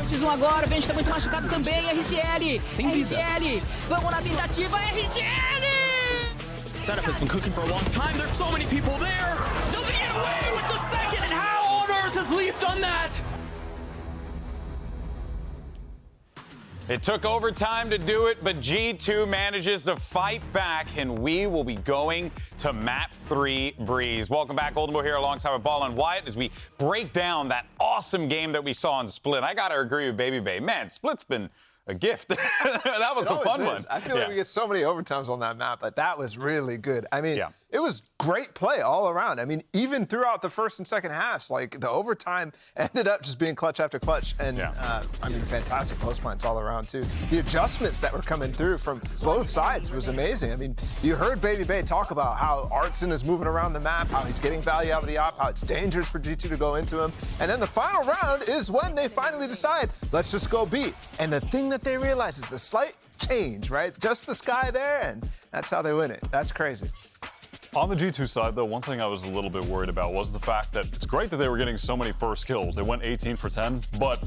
versus 1 agora, o Venge tá muito machucado também, RGL. Sem vida. RGL, vamos na tentativa, RGL! Setup has been cooking for a long time. There's so many people there. Does he get away with the second? And how on earth has Leaf done that? It took overtime to do it, but G2 manages to fight back, and we will be going to map 3 Breeze. Welcome back, Oldemo here alongside with Ball and Wyatt as we break down that awesome game that we saw in Split. I gotta agree with Baby Bay. Man, Split's been a gift. That was a fun one. I feel like we get so many overtimes on that map, but that was really good. I mean, it was great play all around. I mean, even throughout the first and second halves, like the overtime ended up just being clutch after clutch. And I mean, fantastic post plants all around too. The adjustments that were coming through from both sides was amazing. I mean, you heard Baby Bay talk about how Artson is moving around the map, how he's getting value out of the op, how it's dangerous for G2 to go into him. And then the final round is when they finally decide, let's just go beat. And the thing that they realize is the slight change, right? Just the sky there, and that's how they win it. That's crazy. On the G2 side, though, one thing I was a little bit worried about was the fact that it's great that they were getting so many first kills. They went 18 for 10, but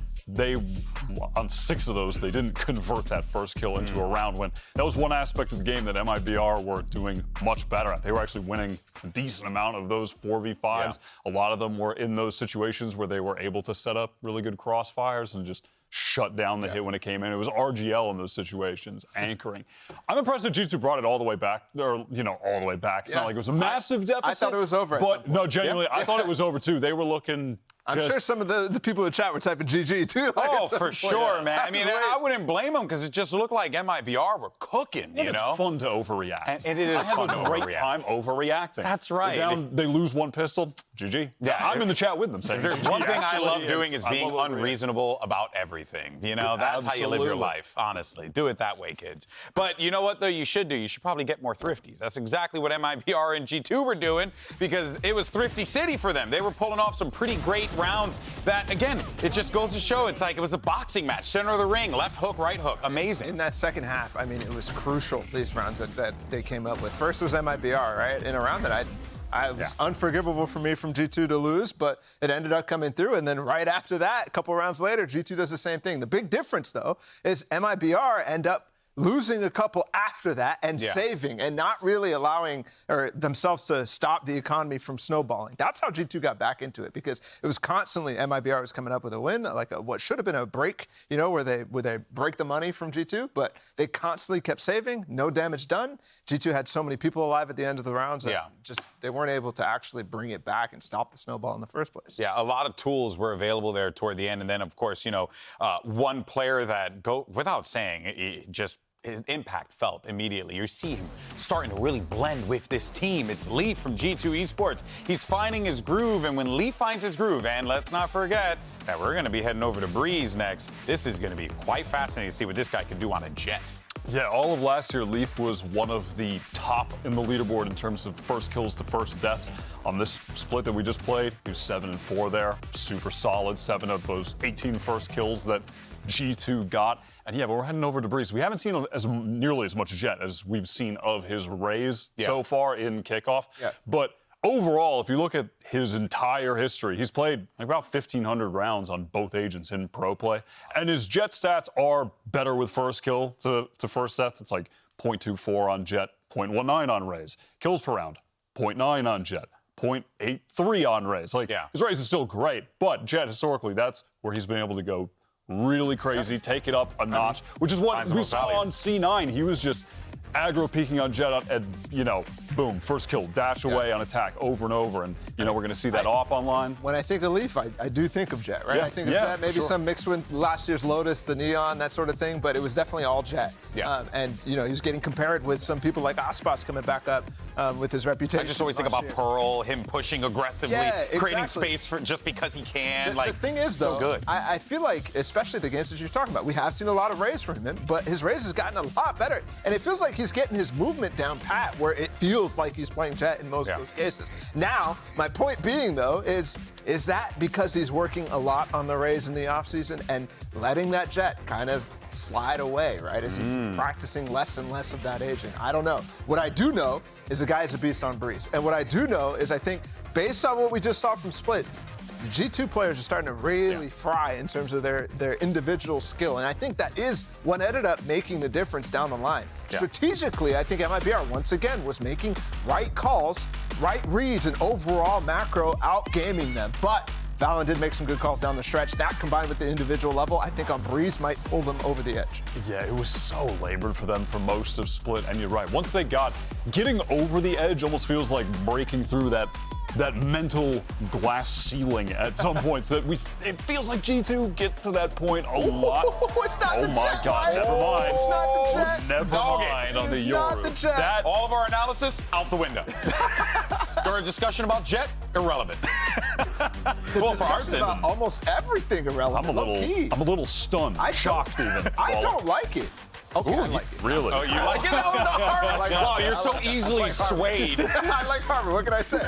on 6 of those, they didn't convert that first kill into a round win. That was one aspect of the game that Mibr were doing much better at. They were actually winning a decent amount of those 4v5s. A lot of them were in those situations where they were able to set up really good crossfires and just shut down the hit when it came in. It was RGL in those situations, anchoring. I'm impressed that G2 brought it all the way back, or, all the way back. It's not like it was a massive deficit. I thought it was over. But no, genuinely, I thought it was over too. They were looking. I'm sure some of the people in the chat were typing GG too. Like for sure, man. I mean, I wouldn't blame them because it just looked like Mibr were cooking, you know? It's fun to overreact. And it is fun to overreact. I have a great time overreacting. That's right. They lose one pistol, GG. Yeah, I'm in the chat with them saying there's one thing I love doing is being unreasonable about everything. You know, that's how you live your life, honestly. Do it that way, kids. But you know what, though, you should do? You should probably get more thrifties. That's exactly what Mibr and G2 were doing because it was Thrifty City for them. They were pulling off some pretty great rounds that, again, it just goes to show it's like it was a boxing match, center of the ring, left hook, right hook. Amazing. In that second half, I mean, it was crucial, these rounds that they came up with. First was Mibr, right? In a round that I was unforgivable for me from G2 to lose, but it ended up coming through. And then right after that, a couple rounds later, G2 does the same thing. The big difference, though, is Mibr end up losing a couple after that and saving and not really allowing themselves to stop the economy from snowballing. That's how G2 got back into it because it was constantly Mibr was coming up with a win, like what should have been a break, where they break the money from G2, but they constantly kept saving, no damage done. G2 had so many people alive at the end of the rounds that just they weren't able to actually bring it back and stop the snowball in the first place. Yeah, a lot of tools were available there toward the end. And then, of course, one player that, without saying, his impact felt immediately. You see him starting to really blend with this team. It's Leaf from G2 Esports. He's finding his groove, and when Leaf finds his groove, and let's not forget that we're going to be heading over to Breeze next, this is going to be quite fascinating to see what this guy can do on a jet. Yeah, all of last year, Leaf was one of the top in the leaderboard in terms of first kills to first deaths. On this split that we just played, he was 7-4 there. Super solid. 7 of those 18 first kills that G2 got. And but we're heading over to Breeze. We haven't seen nearly as much Jet as we've seen of his Rays so far in Kickoff. But overall, if you look at his entire history, he's played about 1,500 rounds on both agents in pro play. And his Jet stats are better with first kill to first death. It's like 0.24 on Jet, 0.19 on Rays. Kills per round, 0.9 on Jet, 0.83 on Rays. His Rays is still great, but Jet, historically, that's where he's been able to go really crazy, take it up a notch, which is what we saw on C9. He was just aggro peeking on Jet and, boom, first kill, dash away on attack over and over. And, we're going to see that op online. When I think of Leaf, I do think of Jet, right? I think of Jet, maybe some mixed with last year's Lotus, the Neon, that sort of thing, but it was definitely all Jet. And, he's getting compared with some people like Aspas coming back up with his reputation. I just always think about Pearl, him pushing aggressively, creating space for just because he can. The thing is, though, good. I feel like, especially the games that you're talking about, we have seen a lot of Rays from him, but his Rays has gotten a lot better. And it feels like he's getting his movement down pat where it feels like he's playing Jet in most of those cases. Now, my point being, though, is that because he's working a lot on the Rays in the offseason and letting that Jet kind of slide away, right? Is he practicing less and less of that agent? I don't know. What I do know is the guy is a beast on Breeze. And what I do know is I think, based on what we just saw from Split, G2 players are starting to really fry in terms of their individual skill. And I think that is what ended up making the difference down the line. Strategically, I think MIBR, once again, was making right calls, right reads, and overall macro outgaming them. But VALORANT did make some good calls down the stretch. That combined with the individual level, I think on Breeze might pull them over the edge. Yeah, it was so labored for them for most of Split, and you're right. Once they got, getting over the edge almost feels like breaking through that mental glass ceiling at some points. It feels like G2 get to that point a lot. It's not the my jet, God, right? never mind. It's not the jet. Never mind on the It's not the Yoru. jet. That, all of our analysis, out the window. During a discussion about Jet, irrelevant. Well, for our Discussion about almost everything irrelevant. I'm a little stunned, shocked even. I don't like it. Okay, I like it. Really? Oh, you like it? Wow, you're so easily swayed. I like Harvard. What can I say?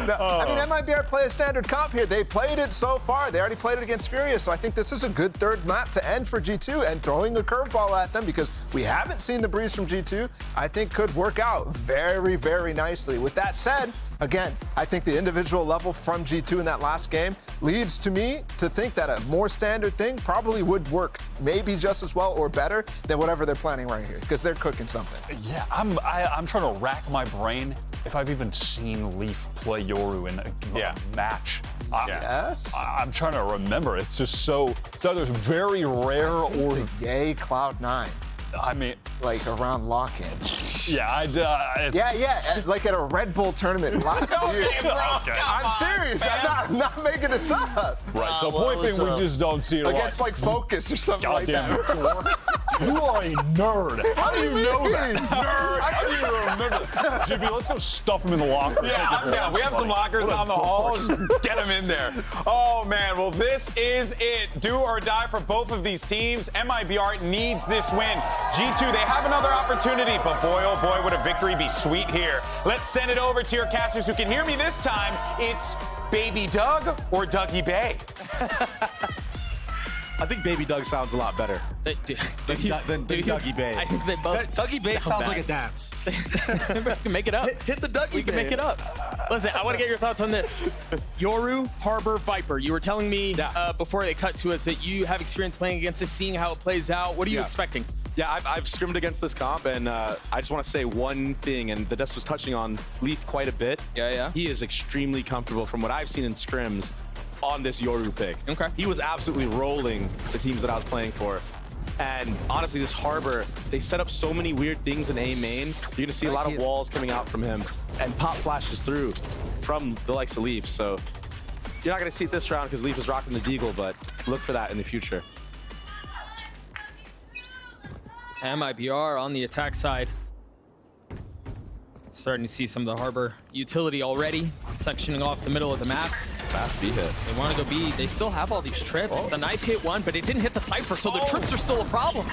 No, I mean, MIBR play a standard comp here. They played it so far. They already played it against Furious, so I think this is a good third map to end for G2, and throwing a curveball at them because we haven't seen the Breeze from G2, I think could work out very, very nicely. With that said, again, I think the individual level from G2 in that last game leads to me to think that a more standard thing probably would work maybe just as well or better than whatever they're planning right here, because they're cooking something. Yeah, I'm trying to rack my brain if I've even seen Leaf play Yoru in a match. Yes. I'm trying to remember. It's just so, it's either very rare or... Yay, Cloud9. I mean... Like around lock-in. Yeah, like at a Red Bull tournament last year. I'm serious. I'm not making this up. Right, so point being, we just don't see it against like Focus or something like that. You are a nerd. How do you know that? Nerd. How do you remember that? JB, let's go stuff him in the locker. Yeah, we have some lockers down the hall. Just get them in there. Oh, man. Well, this is it. Do or die for both of these teams. MIBR needs this win. G2, they have another opportunity, but boy, oh boy, would a victory be sweet here. Let's send it over to your casters who can hear me this time. It's Baby Doug or Dougie Bay? I think Baby Doug sounds a lot better than Dougie Bay. I think they both. Dougie Bay sounds like a dance. We can make it up. Hit the Dougie We can Bay. make it up. Listen, I want to get your thoughts on this. Yoru, Harbor, Viper. You were telling me before they cut to us that you have experience playing against this, seeing how it plays out. What are you expecting? Yeah, I've scrimmed against this comp, and I just want to say one thing, and the Desk was touching on Leaf quite a bit. Yeah. He is extremely comfortable from what I've seen in scrims on this Yoru pick. Okay. He was absolutely rolling the teams that I was playing for. And honestly, this Harbor, they set up so many weird things in A main. You're going to see a lot of walls coming out from him, and pop flashes through from the likes of Leaf. So you're not going to see it this round because Leaf is rocking the Deagle, but look for that in the future. MIBR on the attack side. Starting to see some of the Harbor utility already, sectioning off the middle of the map. Fast B hit. They want to go B. They still have all these trips. The knife hit one, but it didn't hit the Cypher, so the trips are still a problem.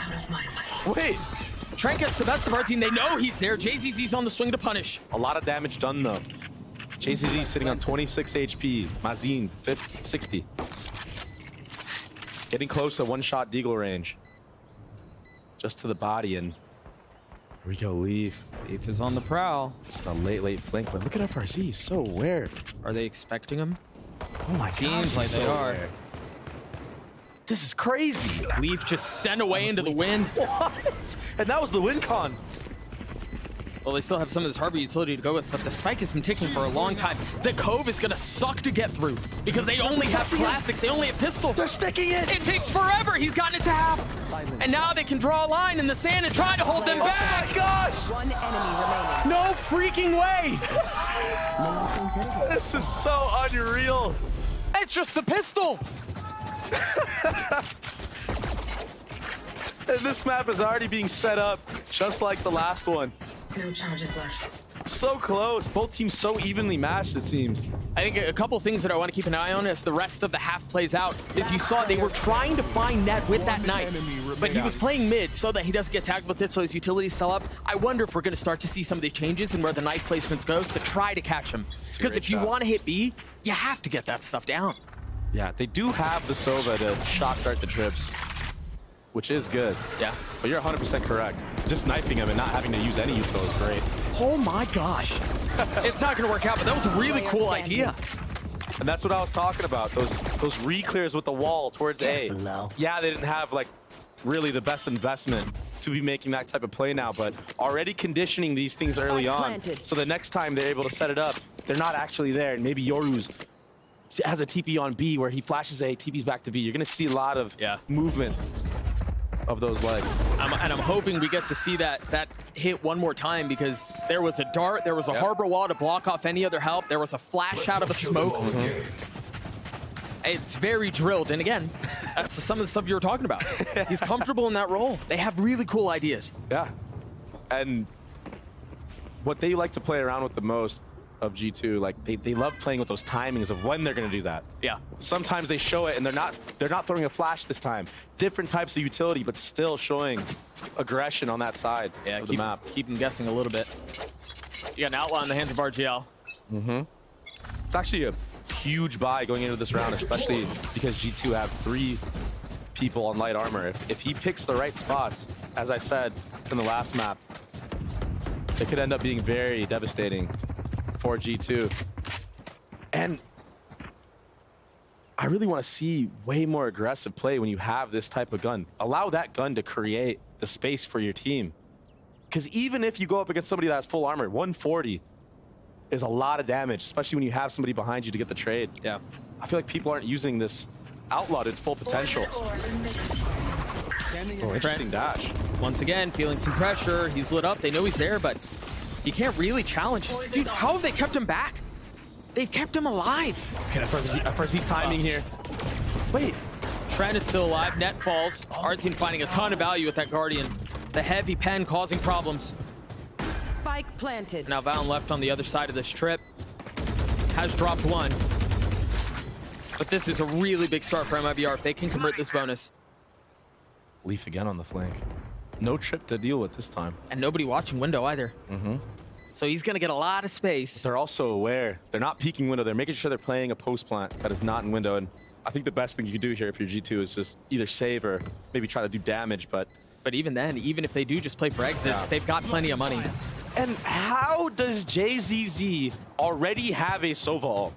Wait. Trent gets the best of our team. They know he's there. JZZ's on the swing to punish. A lot of damage done, though. JZZ sitting on 26 HP. Mazin, 60. Getting close to one-shot Deagle range. Just to the body, and here we go, Leaf. Leaf is on the prowl. It's a late flank, but look at FRZ, he's so weird. Are they expecting him? Oh my god, Seems like they are. weird. This is crazy. Leaf just sent away into the wind. What? And that was the win con. Well, they still have some of this Harbor utility to go with, but the spike has been ticking for a long time. The Cove is going to suck to get through because they only have classics. They only have pistols. They're sticking it. It takes forever. He's gotten it to half. And now they can draw a line in the sand and try to hold them back. Oh my gosh. One enemy remaining. No freaking way. This is so unreal. It's just the pistol. And this map is already being set up just like the last one. No charges left. So close. Both teams so evenly matched, it seems. I think a couple things that I want to keep an eye on as the rest of the half plays out is you saw they were trying to find Net with that knife, but he was playing mid so that he doesn't get tagged with it, so his utility's still up. I wonder if we're going to start to see some of the changes in where the knife placements goes to try to catch him. Because if you want to hit B, you have to get that stuff down. Yeah, they do have the Sova to shock dart the trips, which is good. Yeah. But you're 100% correct. Just knifing him and not having to use any util is great. Oh my gosh. It's not going to work out, but that was a really cool idea. And that's what I was talking about. Those re-clears with the wall towards A. Yeah, they didn't have like really the best investment to be making that type of play now, but already conditioning these things early on. So the next time they're able to set it up, they're not actually there. And maybe Yoru's has a TP on B where he flashes A, TP's back to B. You're going to see a lot of movement of those legs. And I'm hoping we get to see that hit one more time, because there was a dart, there was a harbor wall to block off any other help, there was a flash out of a smoke. It's very drilled, and again, that's some of the stuff you were talking about. He's comfortable in that role. They have really cool ideas. Yeah, and what they like to play around with the most of G2, like they love playing with those timings of when they're going to do that. Yeah. Sometimes they show it and they're not throwing a flash this time. Different types of utility, but still showing aggression on that side of the map. Keep them guessing a little bit. You got an outlaw in the hands of RGL. It's actually a huge buy going into this round, especially because G2 have 3 people on light armor. If he picks the right spots, as I said in the last map, it could end up being very devastating for G2. And I really want to see way more aggressive play when you have this type of gun. Allow that gun to create the space for your team. Because even if you go up against somebody that has full armor, 140 is a lot of damage, especially when you have somebody behind you to get the trade. Yeah. I feel like people aren't using this outlaw to its full potential. Oh, interesting dash. Once again, feeling some pressure. He's lit up. They know he's there, but he can't really challenge. Dude, how have they kept him back? They've kept him alive. Okay, FRZ's timing here. Wait. Trent is still alive. Net falls. Our team finding a ton of value with that Guardian. The heavy pen causing problems. Spike planted. Now Valen left on the other side of this trip. Has dropped one. But this is a really big start for MIBR if they can convert this bonus. Leaf again on the flank. No trip to deal with this time. And nobody watching window either. So he's going to get a lot of space. They're also aware. They're not peeking window. They're making sure they're playing a post plant that is not in window. And I think the best thing you can do here if you're G2 is just either save or maybe try to do damage. But even then, even if they do just play for exits, they've got plenty of money. And how does JZZ already have a Sova?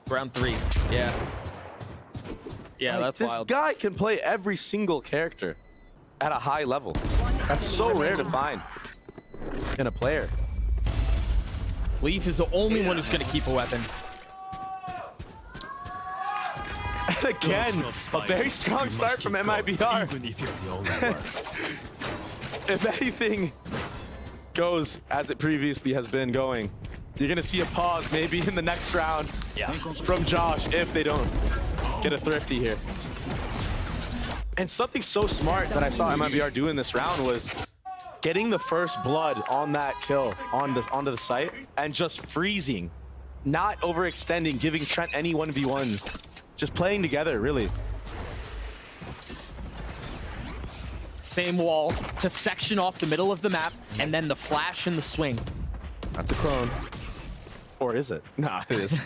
Round 3. Yeah. Yeah, like, that's this wild. This guy can play every single character at a high level. That's so rare to find in a player. Leaf is the only one who's going to keep a weapon. And again, a very strong start from MIBR. If anything goes as it previously has been going, you're going to see a pause maybe in the next round from Josh if they don't get a thrifty here. And something so smart that I saw MIBR do in this round was getting the first blood on that kill onto the site and just freezing, not overextending, giving Trent any 1v1s, just playing together, really. Same wall to section off the middle of the map, and then the flash and the swing. That's a clone. Or is it? Nah, it is.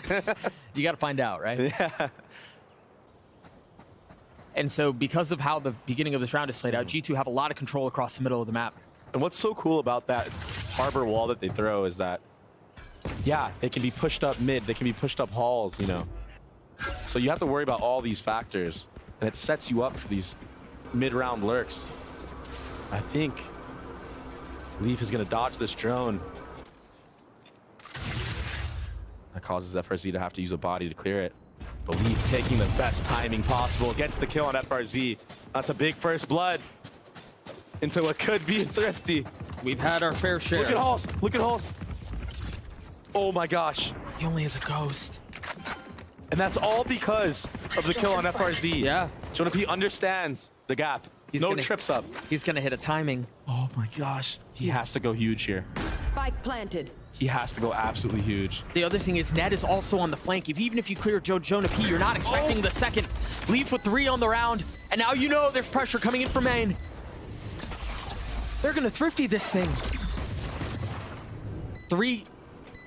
You got to find out, right? Yeah. And so because of how the beginning of this round is played out, G2 have a lot of control across the middle of the map. And what's so cool about that harbor wall that they throw is that, yeah, they can be pushed up mid, they can be pushed up halls, you know. So you have to worry about all these factors, and it sets you up for these mid-round lurks. I think Leaf is going to dodge this drone. That causes FRZ to have to use a body to clear it. But Leaf taking the best timing possible, gets the kill on FRZ. That's a big first blood into what could be a thrifty. We've had our fair share. Look at Halls, look at Halls. Oh my gosh. He only has a ghost. And that's all because of the kill on FRZ. Yeah. Jonah understands the gap. No trips up. He's gonna hit a timing. Oh my gosh. He has to go huge here. Spike planted. He has to go absolutely huge. The other thing is Ned is also on the flank. Even if you clear Jonah P, you're not expecting the second. Leaf with 3 on the round. And now you know there's pressure coming in from main. They're gonna thrifty this thing. 3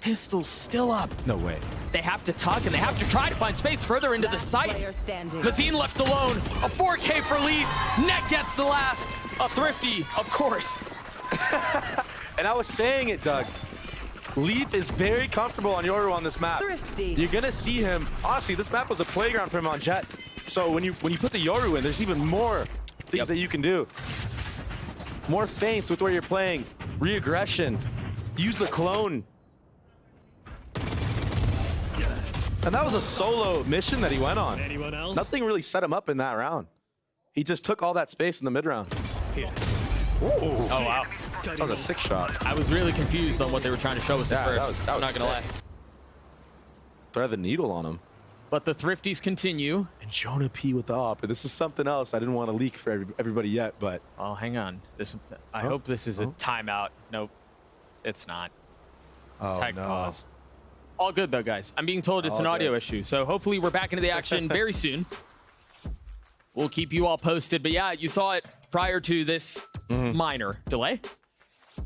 pistols still up. No way. They have to tuck and they have to try to find space further into the site. Mazine left alone. A 4K for Leaf. Net gets the last. A thrifty, of course. And I was saying it, Doug. Leaf is very comfortable on Yoru on this map. Thrifty. You're gonna see him. Honestly, this map was a playground for him on Jet. So when you put the Yoru in, there's even more things that you can do. More feints with where you're playing. Re-aggression. Use the clone. And that was a solo mission that he went on. Anyone else? Nothing really set him up in that round. He just took all that space in the mid round. Oh, wow. That was a sick shot. I was really confused on what they were trying to show us at first. That was I'm not going to lie. Thread the needle on him. But the Thrifties continue. And Jonah P with the op. And this is something else I didn't want to leak for everybody yet, but... Oh, hang on. I hope this is a timeout. Nope, it's not. Tech pause. All good, though, guys. I'm being told it's an audio issue, so hopefully we're back into the action very soon. We'll keep you all posted. But yeah, you saw it prior to this minor delay.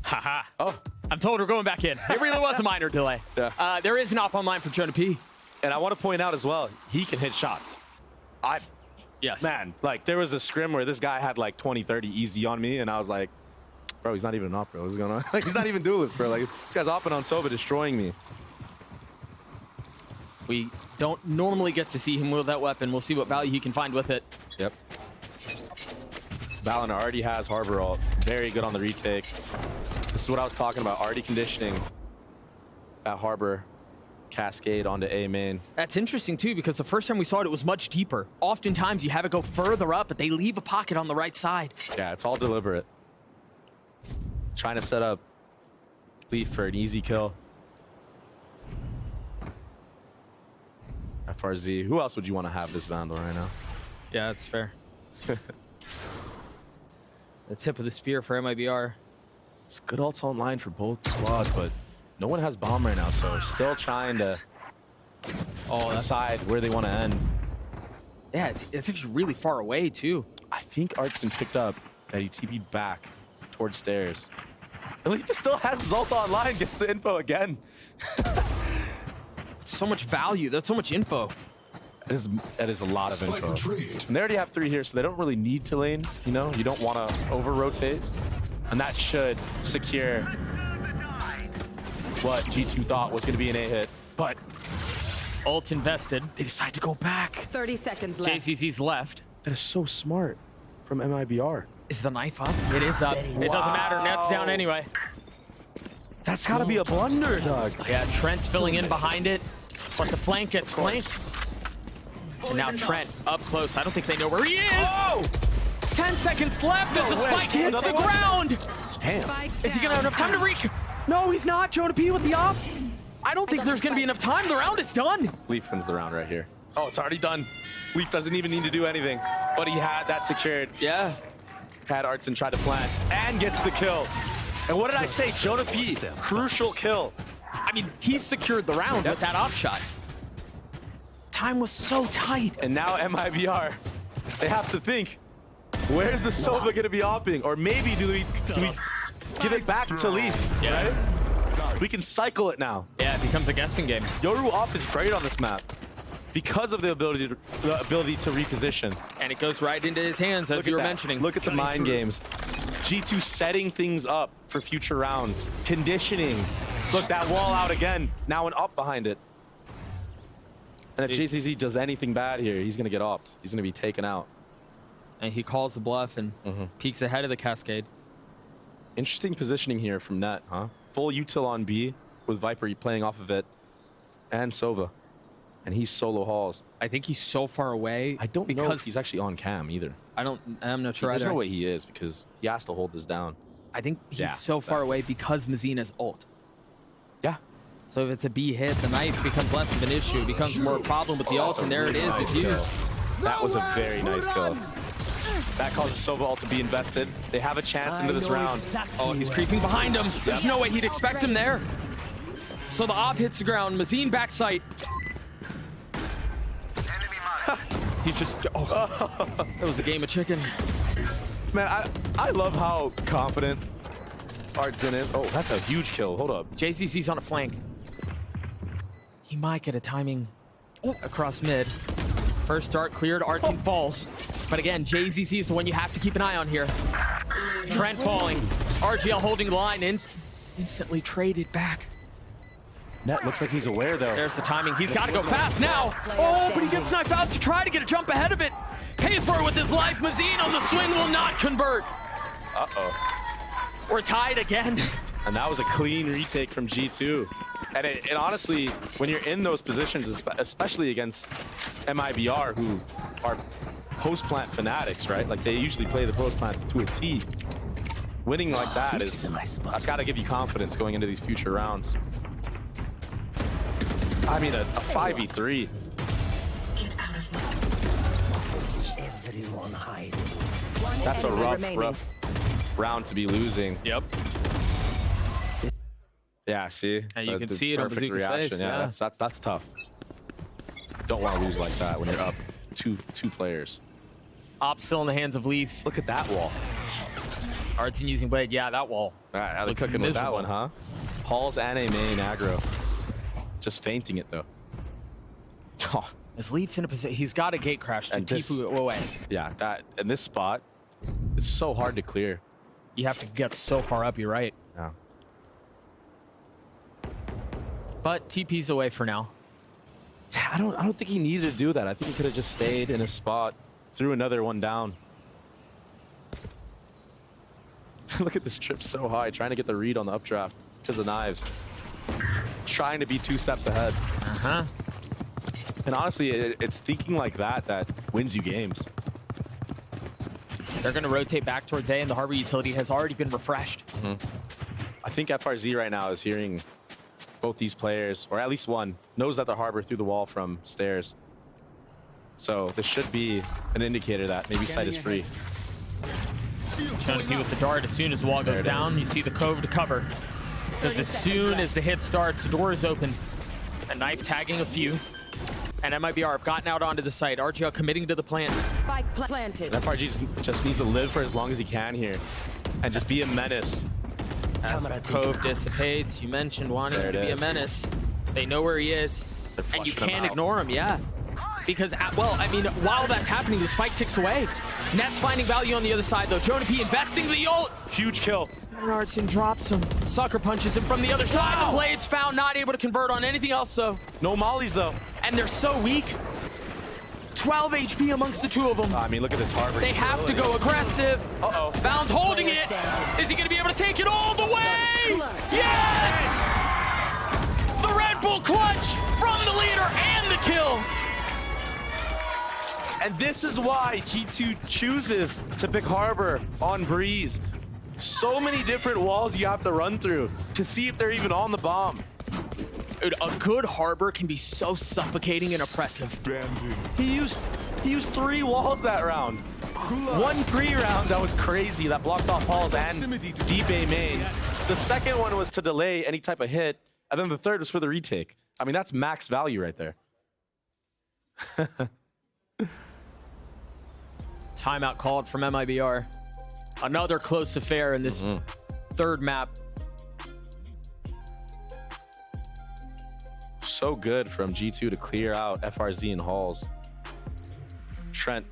Haha. Oh, I'm told we're going back in. It really was a minor delay. Yeah. There is an op online for Jonah P. And I want to point out as well, he can hit shots. Yes. Man, like there was a scrim where this guy had like 20, 30 easy on me, and I was like, bro, he's not even an op, bro. What's going on? Like, he's not even duelist, bro. Like, this guy's opping on Sova, destroying me. We don't normally get to see him with that weapon. We'll see what value he can find with it. Yep. Valorant already has Harbor ult. Very good on the retake. This is what I was talking about. Already conditioning at Harbor. Cascade onto A main. That's interesting, too, because the first time we saw it, it was much deeper. Oftentimes, you have it go further up, but they leave a pocket on the right side. Yeah, it's all deliberate. Trying to set up Leaf for an easy kill. FRZ. Who else would you want to have this Vandal right now? Yeah, that's fair. The tip of the spear for MIBR. It's good ults online for both squads, but no one has bomb right now, so we're still trying to decide where they want to end. Yeah, it's actually really far away, too. I think Artson picked up that he TP'd back towards stairs. And Leaf still has his ult online, gets the info again. So much value. That's so much info. That is a lot of info. And they already have 3 here, so they don't really need to lane. You know, you don't want to over-rotate. And that should secure what G2 thought was going to be an A hit. But Ult invested. they decide to go back. 30 seconds left. JCC's left. That is so smart from MIBR. Is the knife up? It is up. It doesn't matter. Net's down anyway. That's got to be a blunder, Doug. Yeah, Trent's filling in behind it, but the flank gets flanked. And now Trent up close. I don't think they know where he is. Oh! 10 seconds left as the spike hits the ground. Damn. Is he gonna have enough time to reach? No, he's not. Jonah P with the op. I don't think there's gonna be enough time. The round is done. Leaf wins the round right here. Oh, it's already done. Leaf doesn't even need to do anything, but he had that secured. Yeah. Had Artson try to plant and gets the kill. And what did I say? Jonah P, crucial kill. I mean, he secured the round with that op shot. Time was so tight. And now MIBR, they have to think, where's the Sova gonna be opping? Or maybe do we give it back to Leaf? Yeah. Right? We can cycle it now. Yeah, it becomes a guessing game. Yoru op is great on this map because of the ability to reposition. And it goes right into his hands, as you were mentioning. Look at the mind games. G2 setting things up for future rounds. Conditioning. Look, that wall out again. Now an up behind it. And if JCC does anything bad here, he's going to get opped. He's going to be taken out. And he calls the bluff and peeks ahead of the cascade. Interesting positioning here from Net, huh? Full util on B with Viper playing off of it and Sova. And he's solo hauls. I think he's so far away. I don't know if he's actually on cam either. I'm not sure either. There's no way he is because he has to hold this down. I think he's so far away because Mazina's ult. Yeah. So if it's a B hit, the knife becomes less of an issue. It becomes more a problem with the ult, and there it is. It's used. That was a very nice kill. That causes Sova ult to be invested. They have a chance into this round. Oh, he's creeping behind him. There's no way he'd expect him there. So the op hits the ground. Mazine back sight. He just, that was a game of chicken. Man, I love how confident Artson is. Oh, that's a huge kill. Hold up. JCC's on a flank. He might get a timing across mid. First dart cleared, Artson falls. But again, JCC is the one you have to keep an eye on here. Trent falling. RGL holding the line, instantly traded back. Net looks like he's aware, though. There's the timing. He's got to go fast now. Oh, but he gets knifed out to try to get a jump ahead of it. Pays for it with his life. Mazine on the swing will not convert. Uh-oh. We're tied again. And that was a clean retake from G2. And it honestly, when you're in those positions, especially against Mibr, who are post-plant fanatics, right? Like, they usually play the post-plants to a T. Winning like that that's got to give you confidence going into these future rounds. I mean, a 5v3. That's a rough round to be losing. Yep. Yeah, see? And you can see it on perfect Bazooka's reaction. face. Yeah, Yeah. that's tough. Don't want to lose like that when you're up two players. Op still in the hands of Leaf. Look at that wall. Artson using Blade. Yeah, that wall. All right, they're Looks cooking with that miserable. one, huh? Halls and a main aggro. Just fainting it, though. Oh, Is Leaf in a position? He's got a gate crash to And this- Tifu away. yeah, that in this spot, it's so hard to clear. You have to get so far up, you're right. Yeah. But TP's away for now. Yeah, I don't think he needed to do that. I think he could have just stayed in his spot, threw another one down. Look at this trip so high, trying to get the read on the updraft because of knives. Trying to be 2 steps ahead. Uh-huh. And honestly, it's thinking like that that wins you games. They're going to rotate back towards A, and the Harbor utility has already been refreshed. I think FRZ right now is hearing both these players, or at least one, knows that the Harbor threw the wall from stairs. So this should be an indicator that maybe site is free. Trying to be with the dart. As soon as the wall goes down, you see the cove to cover. Because as soon as the hit starts, the door is open. A knife tagging a few. And MIBR have gotten out onto the site. RGL committing to the plant. Spike planted. FRG just needs to live for as long as he can here and just be a menace. As the cove dissipates, you mentioned wanting There to it be a is. menace. They know where he is. They're And you flushing him can't out. ignore him, yeah. Because, well, I mean, while that's happening, the spike ticks away. Net's finding value on the other side, though. Jonah P investing the ult. Huge kill. And Artson drops him. Sucker punches him from the other side. Wow. The blade's found, not able to convert on anything else, though. No mollies, though. And they're so weak. 12 HP amongst the two of them. I mean, look at this Harbor. They have to go aggressive. Uh-oh. Bounds holding it. Is he going to be able to take it all the way? Yes! The Red Bull clutch from the leader and the kill. And this is why G2 chooses to pick Harbor on Breeze. So many different walls you have to run through to see if they're even on the bomb. Dude, a good Harbor can be so suffocating and oppressive. He used 3 walls that round. 1 pre-round that was crazy that blocked off Halls and deep A main. The second one was to delay any type of hit, and then the third was for the retake. I mean, that's max value right there. Timeout called from MIBR. Another close affair in this third map. So good from G2 to clear out FRZ and Halls. Trent,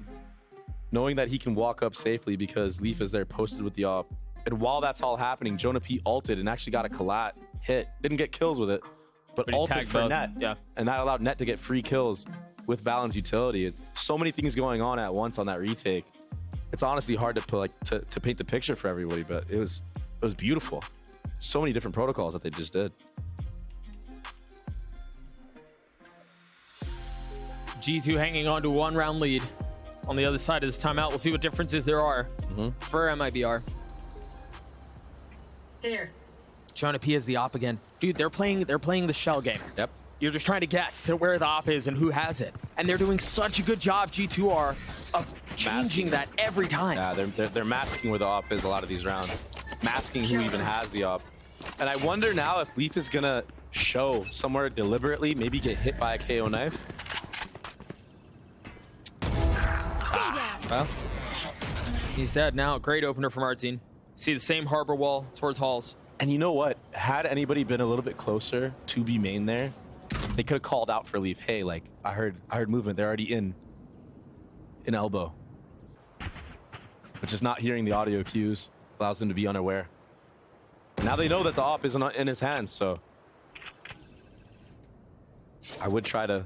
knowing that he can walk up safely because Leaf is there posted with the op. And while that's all happening, Jonah P ulted and actually got a collat hit. Didn't get kills with it, but he ulted tagged for both. Net. Yeah. And that allowed Net to get free kills with Valon's utility. So many things going on at once on that retake. It's honestly hard to paint the picture for everybody, but it was beautiful. So many different protocols that they just did. G2 hanging on to a 1-round lead. On the other side of this timeout, we'll see what differences there are for MIBR. There. Jonah P is the op again. Dude, they're playing the shell game. Yep. You're just trying to guess where the op is and who has it. And they're doing such a good job, G2 are, of changing that every time. Yeah, they're masking where the op is a lot of these rounds. Masking who even has the op. And I wonder now if Leaf is going to show somewhere deliberately, maybe get hit by a KO knife. Well, He's dead now. Great opener from Artine. See the same Harbor wall towards Halls. and you know what? Had anybody been a little bit closer to be main there, they could have called out for Leaf. Hey, like, I heard movement. They're already in elbow. But just not hearing the audio cues allows them to be unaware. Now they know that the op isn't in his hands, so I would try to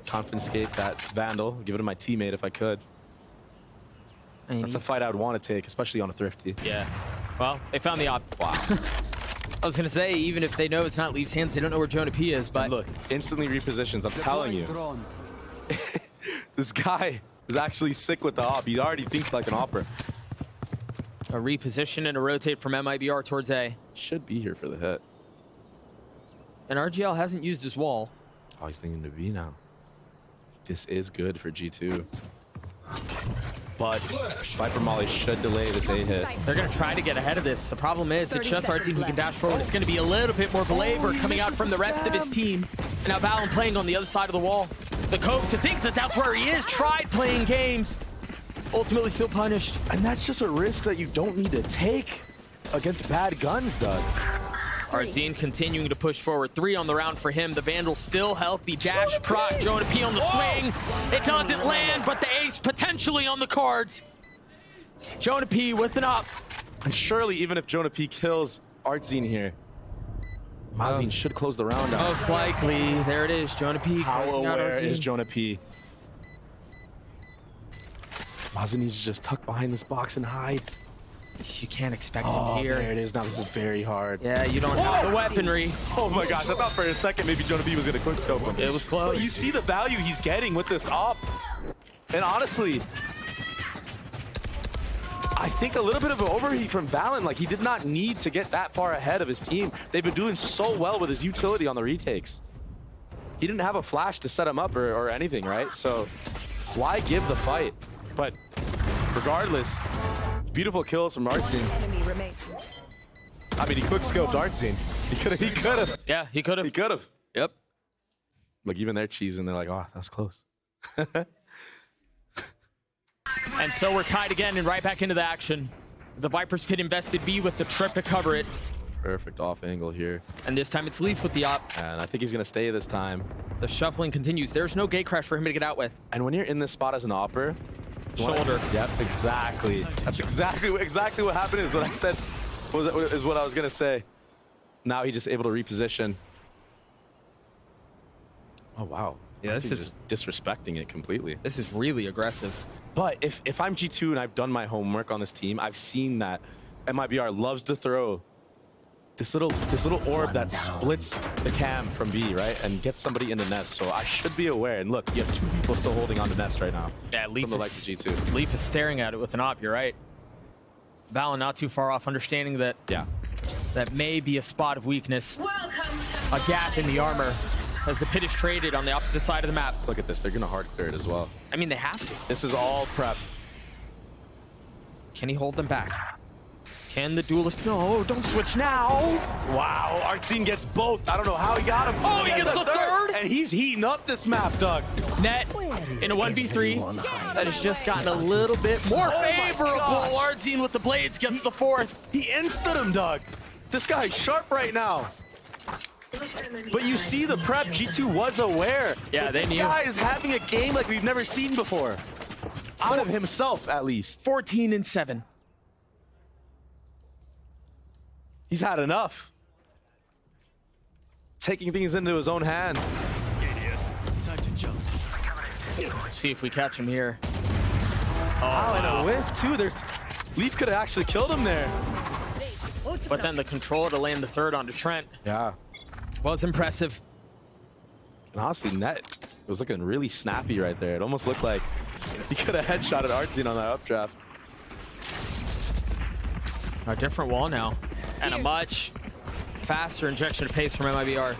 confiscate that Vandal, give it to my teammate if I could. That's a fight I would want to take, especially on a Thrifty. Yeah. Well, they found the op. Wow. I was going to say, even if they know it's not Leaf's hands, they don't know where Jonah P is, but... And look, instantly repositions, I'm telling you. This guy is actually sick with the op. He already thinks like an opper. A reposition and a rotate from Mibr towards A. Should be here for the hit. And RGL hasn't used his wall. Oh, he's thinking to B now. This is good for G2. But Viper Molly should delay this A hit. They're going to try to get ahead of this. The problem is it's just our team who can dash forward. It's going to be a little bit more belabor coming out from the rest of his team. And now Valen playing on the other side of the wall. The Cove, to think that that's where he is, tried playing games. Ultimately still punished. And that's just a risk that you don't need to take against bad guns, Doug. Artzine continuing to push forward. 3 on the round for him. The Vandal still healthy. Dash proc. Jonah P on the swing. It doesn't land, but the ace potentially on the cards. Jonah P with an up. And surely, even if Jonah P kills Artzine here, Mazin should close the round out. Most likely. There it is. Jonah P How closing out aware Artzine. is Jonah P? Mazin needs to just tuck behind this box and hide. You can't expect him here. There it is. Now this is very hard. Yeah, you don't have the weaponry. Oh my gosh, I thought for a second maybe Jonah B was going to quickscope him. It was close. But you see the value he's getting with this op. And honestly, I think a little bit of an overheat from Valen. Like, he did not need to get that far ahead of his team. They've been doing so well with his utility on the retakes. He didn't have a flash to set him up or anything, right? So why give the fight? But regardless, beautiful kills from Artzine. I mean, he quickscoped Artzine. He could have. Yeah, he could have. He could have. Yep. Like, even they're cheesing. They're like, oh, that's close. And so we're tied again and right back into the action. The Viper's Pit invested B with the trip to cover it. Perfect off angle here. And this time it's Leaf with the op. And I think he's going to stay this time. The shuffling continues. There's no gate crash for him to get out with. And when you're in this spot as an opper, Shoulder. Yep, exactly. That's exactly what happened is what I said, is what I was going to say. Now he's just able to reposition. Oh, wow. Yeah, this is just disrespecting it completely. This is really aggressive. But if I'm G2 and I've done my homework on this team, I've seen that Mibr loves to throw this little orb that splits the cam from B, right? And gets somebody in the nest. So I should be aware. And look, you have 2 people still holding on the nest right now. Yeah, Leaf from the likes of G2. Leaf is staring at it with an op, you're right. Valen not too far off, understanding that that may be a spot of weakness. A gap in the armor as the pit is traded on the opposite side of the map. Look at this. They're going to hard clear it as well. I mean, they have to. This is all prep. Can he hold them back? Can the duelist? No, don't switch now. Wow, Artzine gets both. I don't know how he got him. Oh, he gets the third. And he's heating up this map, Doug. Net in a 1v3 that has just gotten a little bit more favorable. Artzine with the blades gets the 4th. He insted him, Doug. This guy's sharp right now. But you see the prep, G2 was aware. Yeah, they knew. This guy is having a game like we've never seen before. Out of himself, at least. 14-7. He's had enough. Taking things into his own hands. Time to jump. Let's see if we catch him here. Oh, and a whiff, too. Leaf could have actually killed him there. But then the control to land the 3rd onto Trent Yeah. was impressive. And honestly, Net was looking really snappy right there. It almost looked like he could have headshotted Artzine on that updraft. A different wall now. And a much faster injection of pace from Mibr.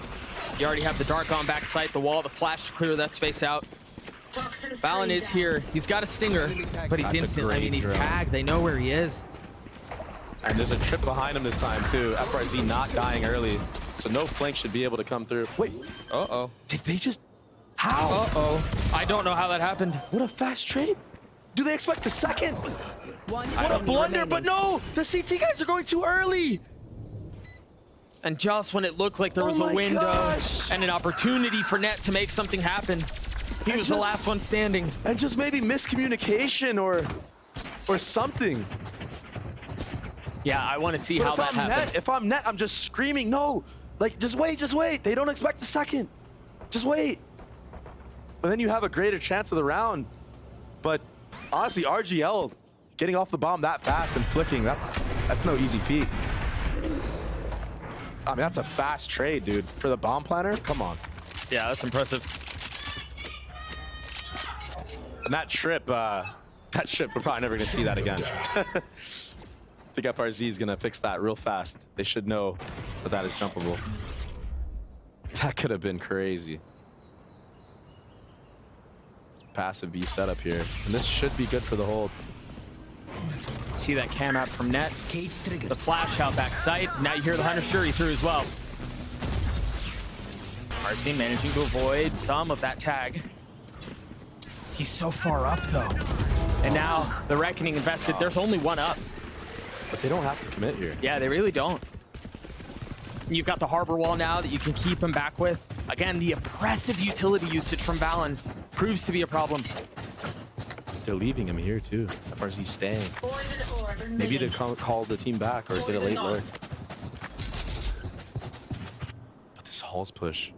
You already have the Dark on backside, the wall, the flash to clear that space out. Valen is here. He's got a stinger, but he's instant. I mean, he's tagged. They know where he is. And there's a trip behind him this time, too. FRZ not dying early. So no flank should be able to come through. Wait. Uh-oh. Did they just... How? Uh-oh. I don't know how that happened. What a fast trade. Do they expect the second? What a blunder, but no! The CT guys are going too early! And just when it looked like there was a window and an opportunity for Net to make something happen, he was the last one standing. And just maybe miscommunication or something. Yeah, I want to see how that happened. If I'm Net, I'm just screaming, no! Like, just wait. They don't expect a second. Just wait. But then you have a greater chance of the round. But honestly, RGL getting off the bomb that fast and flicking, that's no easy feat. I mean, that's a fast trade, dude. For the bomb planner, come on. Yeah, that's impressive. And that trip, we're probably never gonna see that again. I think FRZ is gonna fix that real fast. They should know that that is jumpable. That could have been crazy. Passive B setup here. And this should be good for the hold. See that cam out from net. The flash out back sight. Now you hear the Hunter Shuri through as well. RC managing to avoid some of that tag. He's so far up though. And now the Reckoning invested. There's only one up. But they don't have to commit here. Yeah, they really don't. You've got the Harbor Wall now that you can keep him back with. Again, the oppressive utility usage from Valen proves to be a problem. They're leaving him here too. FRZ staying. Maybe to call the team back or get a late lurk. But this Halls push,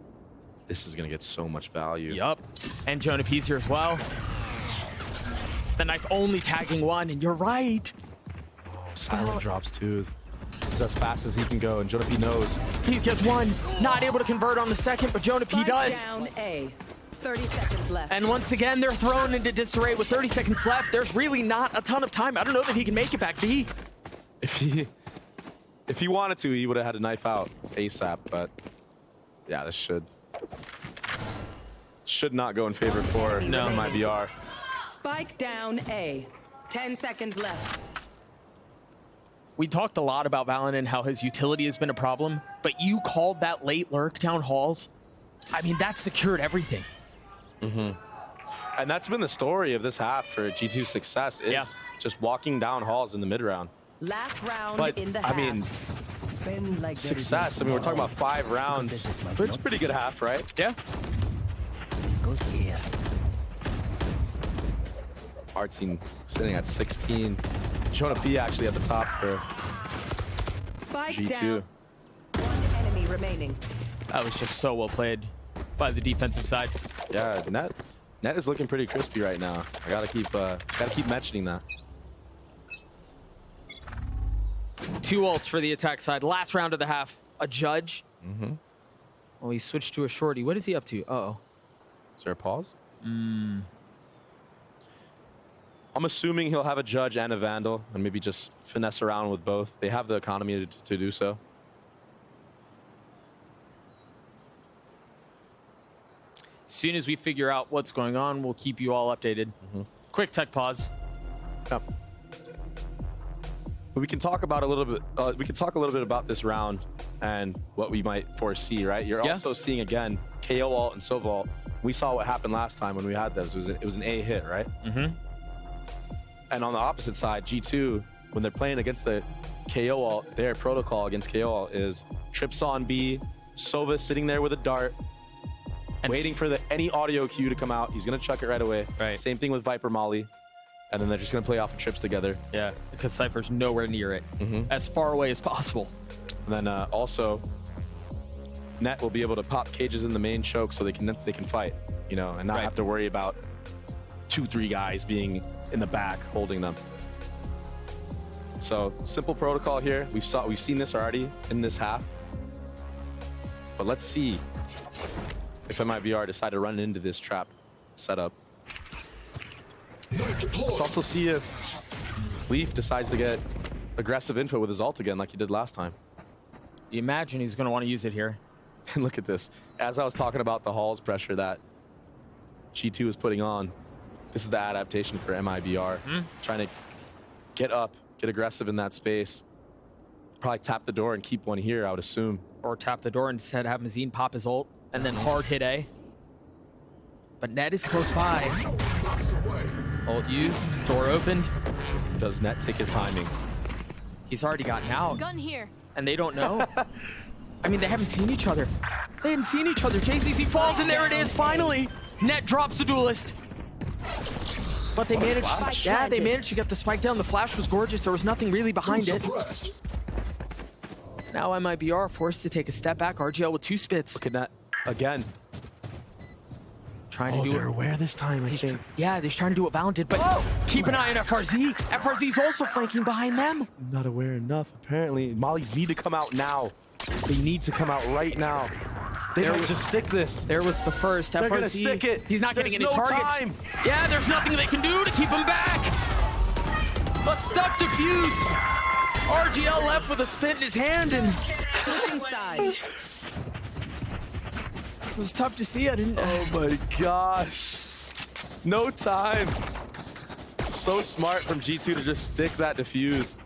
this is gonna get so much value. Yup. And Jonah P's here as well. The knife only tagging one, and you're right. Silent drops too. This is as fast as he can go, and Jonah P knows. He gets one, not able to convert on the second, but Jonah P does. Down A. 30 seconds left. And once again, they're thrown into disarray with 30 seconds left. There's really not a ton of time. I don't know that he can make it back B. If he wanted to, he would have had a knife out ASAP, but yeah, this should not go in favor for MIBR. Spike down A. 10 seconds left. We talked a lot about Valen and how his utility has been a problem, but you called that late lurk down Halls. I mean, that secured everything. And that's been the story of this half for G2's success, is just walking down Halls in the mid round. Last round But in the half. I mean, success. I mean, we're talking about 5 rounds, but it's a pretty good half, right? Yeah. Goes here. Art scene sitting at 16. Jonah P actually at the top for Spike G2. down. One enemy remaining. That was just so well played by the defensive side. Yeah, net is looking pretty crispy right now. I gotta keep mentioning that. 2 ults for the attack side. Last round of the half. A judge. Oh, he switched to a shorty. What is he up to? Uh-oh. Is there a pause? I'm assuming he'll have a judge and a vandal, and maybe just finesse around with both. They have the economy to do so. As soon as we figure out what's going on, we'll keep you all updated. Quick tech pause. Yep. But we can talk about a little bit. We can talk a little bit about this round and what we might foresee. Right? You're also seeing again KO ult and Sova ult. We saw what happened last time when we had those. It was an A hit, right? And on the opposite side, G2, when they're playing against the KO ult, their protocol against KO ult is trips on B, Sova sitting there with a dart, and waiting for any audio cue to come out. He's gonna chuck it right away. Right. Same thing with Viper Molly. And then they're just gonna play off the trips together. Yeah, because Cypher's nowhere near it. As far away as possible. And then also, Net will be able to pop cages in the main choke so they can fight, you know, and not have to worry about 2-3 guys being in the back holding them. So simple protocol here. We've seen this already in this half. But let's see if MIBR decide to run into this trap setup. Let's also see if Leaf decides to get aggressive info with his ult again like he did last time. You imagine he's going to want to use it here. And look at this. As I was talking about the Halls pressure that G2 is putting on, this is the adaptation for MIBR. Trying to get up, get aggressive in that space. Probably tap the door and keep one here, I would assume. Or tap the door and instead have Mazine pop his ult and then hard hit A. But Net is close by. Ult used, door opened. Does Net take his timing? He's already gotten out. Gun here. And they don't know. I mean, they haven't seen each other. They hadn't seen each other. JCC falls, and there it is, finally. Net drops the duelist. But they managed, they managed to get the spike down. The flash was gorgeous. There was nothing really behind it. Now MIBR forced to take a step back. RGL with 2 spits. Look at that again. trying to do they're it. aware this time, I think. Yeah, they're trying to do what Valen did, but keep an eye on FRZ. FRZ's also flanking behind them. Not aware enough, apparently. Mollies need to come out now. They need to come out right now. They don't just stick this. There was the first. They're FRZ, gonna stick it. He's not getting any There's no targets. time. Yeah, there's nothing they can do to keep him back. A stuck defuse. RGL left with a spit in his hand, and Inside. it was tough to see. I didn't. Oh my gosh. No time. So smart from G2 to just stick that defuse.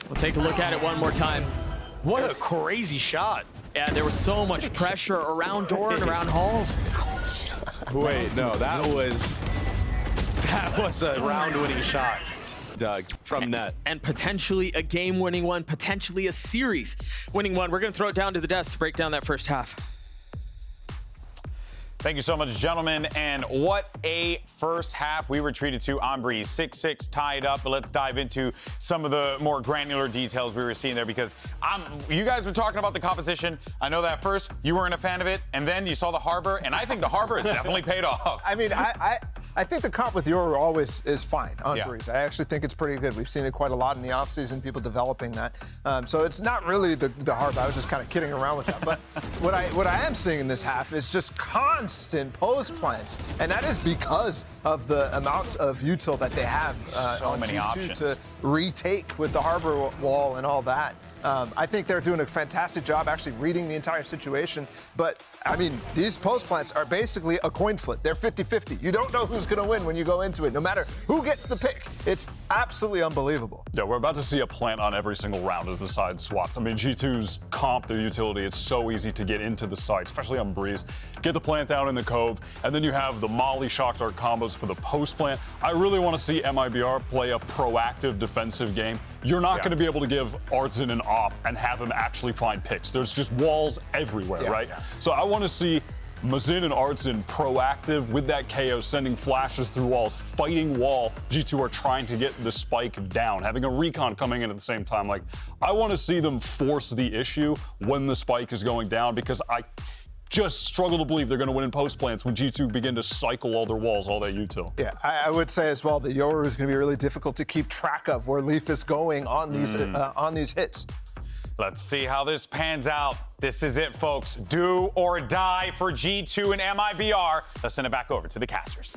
We'll take a look at it one more time. What a crazy shot. Yeah, there was so much pressure around door and around halls. Wait, no, that was a round-winning shot, Doug, from net. And potentially a game-winning one, potentially a series-winning one. We're going to throw it down to the desk to break down that first half. Thank you so much, gentlemen. And what a first half we were treated to on Breeze. 6-6 tied up. But let's dive into some of the more granular details we were seeing there, because you guys were talking about the composition. I know that first you weren't a fan of it, and then you saw the Harbor, and I think the Harbor has definitely paid off. I mean, I think the comp with Yoru always is fine on Yeah. Breeze. I actually think it's pretty good. We've seen it quite a lot in the offseason, people developing that. So it's not really the Harbor. I was just kind of kidding around with that. But what I am seeing in this half is just constant post plants, and that is because of the amounts of util that they have on many G2 options to retake with the Harbor wall and all that. I think they're doing a fantastic job actually reading the entire situation. But, I mean, these post plants are basically a coin flip. They're 50-50. You don't know who's going to win when you go into it, no matter who gets the pick. It's absolutely unbelievable. Yeah, we're about to see a plant on every single round as the side swaps. I mean, G2's comp, their utility, it's so easy to get into the site, especially on Breeze. Get the plant out in the cove, and then you have the Molly shock dart combos for the post plant. I really want to see Mibr play a proactive defensive game. You're not going to be able to give Artsin an op and have him actually find picks. There's just walls everywhere, right? Yeah. So I want to see Mazin and Artsin proactive with that KO, sending flashes through walls, fighting wall. G2 are trying to get the spike down, having a recon coming in at the same time. Like, I want to see them force the issue when the spike is going down, because I just struggle to believe they're going to win in post plants when G2 begin to cycle all their walls, all that util. Yeah, I would say as well that Yoru is going to be really difficult to keep track of where Leaf is going on these hits. Let's see how this pans out. This is it, folks. Do or die for G2 and Mibr. Let's send it back over to the casters.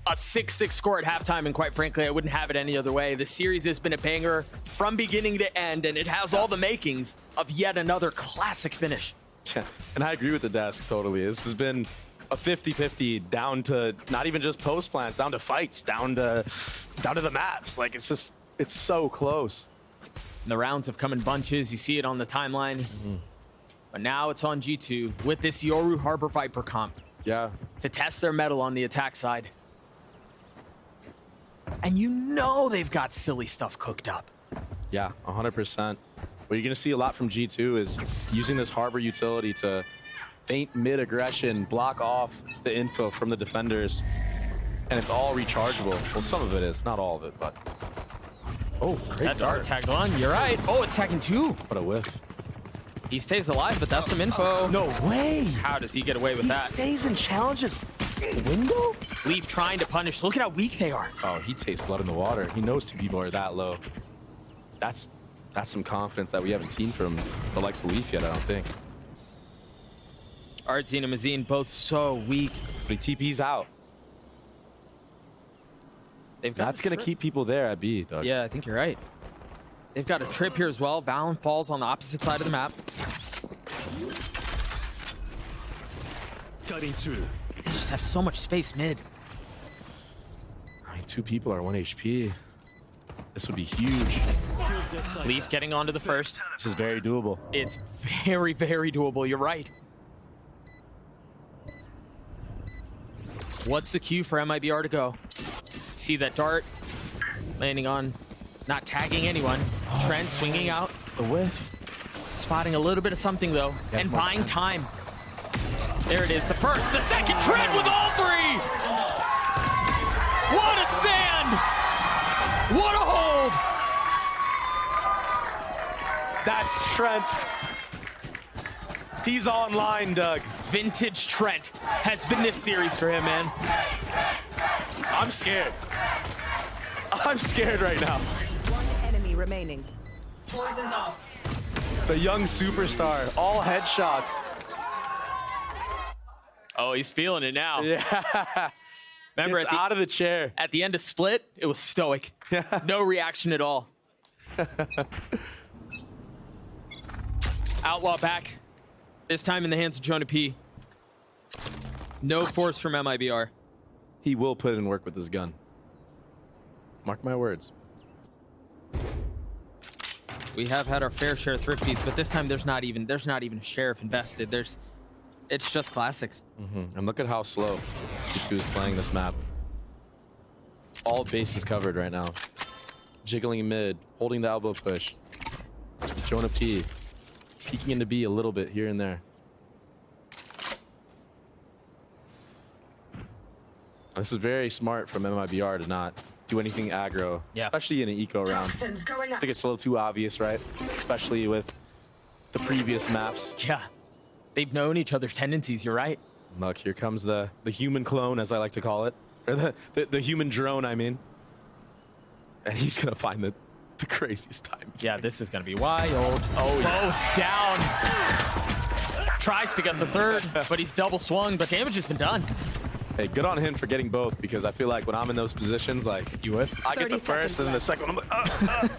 A 6-6 score at halftime, and quite frankly, I wouldn't have it any other way. The series has been a banger from beginning to end, and it has all the makings of yet another classic finish. And I agree with the desk totally. This has been a 50-50 down to not even just post plants, down to fights, down to the maps. Like, it's so close. And the rounds have come in bunches. You see it on the timeline. But now it's on G2 with this Yoru Harbor Viper comp. Yeah. To test their mettle on the attack side. And you know they've got silly stuff cooked up. Yeah, 100%. What you're going to see a lot from G2 is using this Harbor utility to feint mid-aggression, block off the info from the defenders. And it's all rechargeable. Well, some of it is, not all of it, but... Oh, great that dart tagged on. You're right. Oh, it's tagging two. What a whiff. He stays alive, but that's some info. No way. How does he get away with that? He stays in challenges. Window? Leaf trying to punish. Look at how weak they are. Oh, he tastes blood in the water. He knows two people are that low. That's some confidence that we haven't seen from the likes of Leaf yet, I don't think. Artsin and Mazin both so weak. But he TP's out. That's going to keep people there at B, Doug. Yeah, I think you're right. They've got a trip here as well. Valen falls on the opposite side of the map. Cutting through. They just have so much space mid. I mean, two people are 1 HP. This would be huge. Leaf getting onto the first. This is very doable. It's very, very doable. You're right. What's the cue for Mibr to go? See that dart landing on, not tagging anyone. Trent swinging out. A whiff. Spotting a little bit of something though, and buying time. There it is, the first, the second, Trent with all three! What a stand! What a hold! That's Trent. He's online, Doug. Vintage Trent has been this series for him, man. I'm scared. I'm scared right now. One enemy remaining. Poison's off. The young superstar, all headshots. Oh, he's feeling it now. Yeah. Remember, Gets out of the chair. at the end of Split, it was stoic. No reaction at all. Outlaw back. This time in the hands of Jonah P. No force from MIBR. He will put in work with his gun. Mark my words. We have had our fair share of thrifties, but this time there's not even a sheriff invested. It's just classics. And look at how slow G2 is playing this map. All bases covered right now. Jiggling mid, holding the elbow push. Jonah P. Peeking into B a little bit here and there. This is very smart from MIBR to not do anything aggro, especially in an eco round. I think it's a little too obvious, right? Especially with the previous maps. Yeah. They've known each other's tendencies, you're right. Look, here comes the human clone, as I like to call it. Or the human drone, I mean. And he's going to find the craziest time. Yeah, this is going to be wild. Oh, both down. Tries to get the third, but he's double swung, but damage has been done. Hey, good on him for getting both, because I feel like when I'm in those positions, like, I get the first and then the second one, I'm like,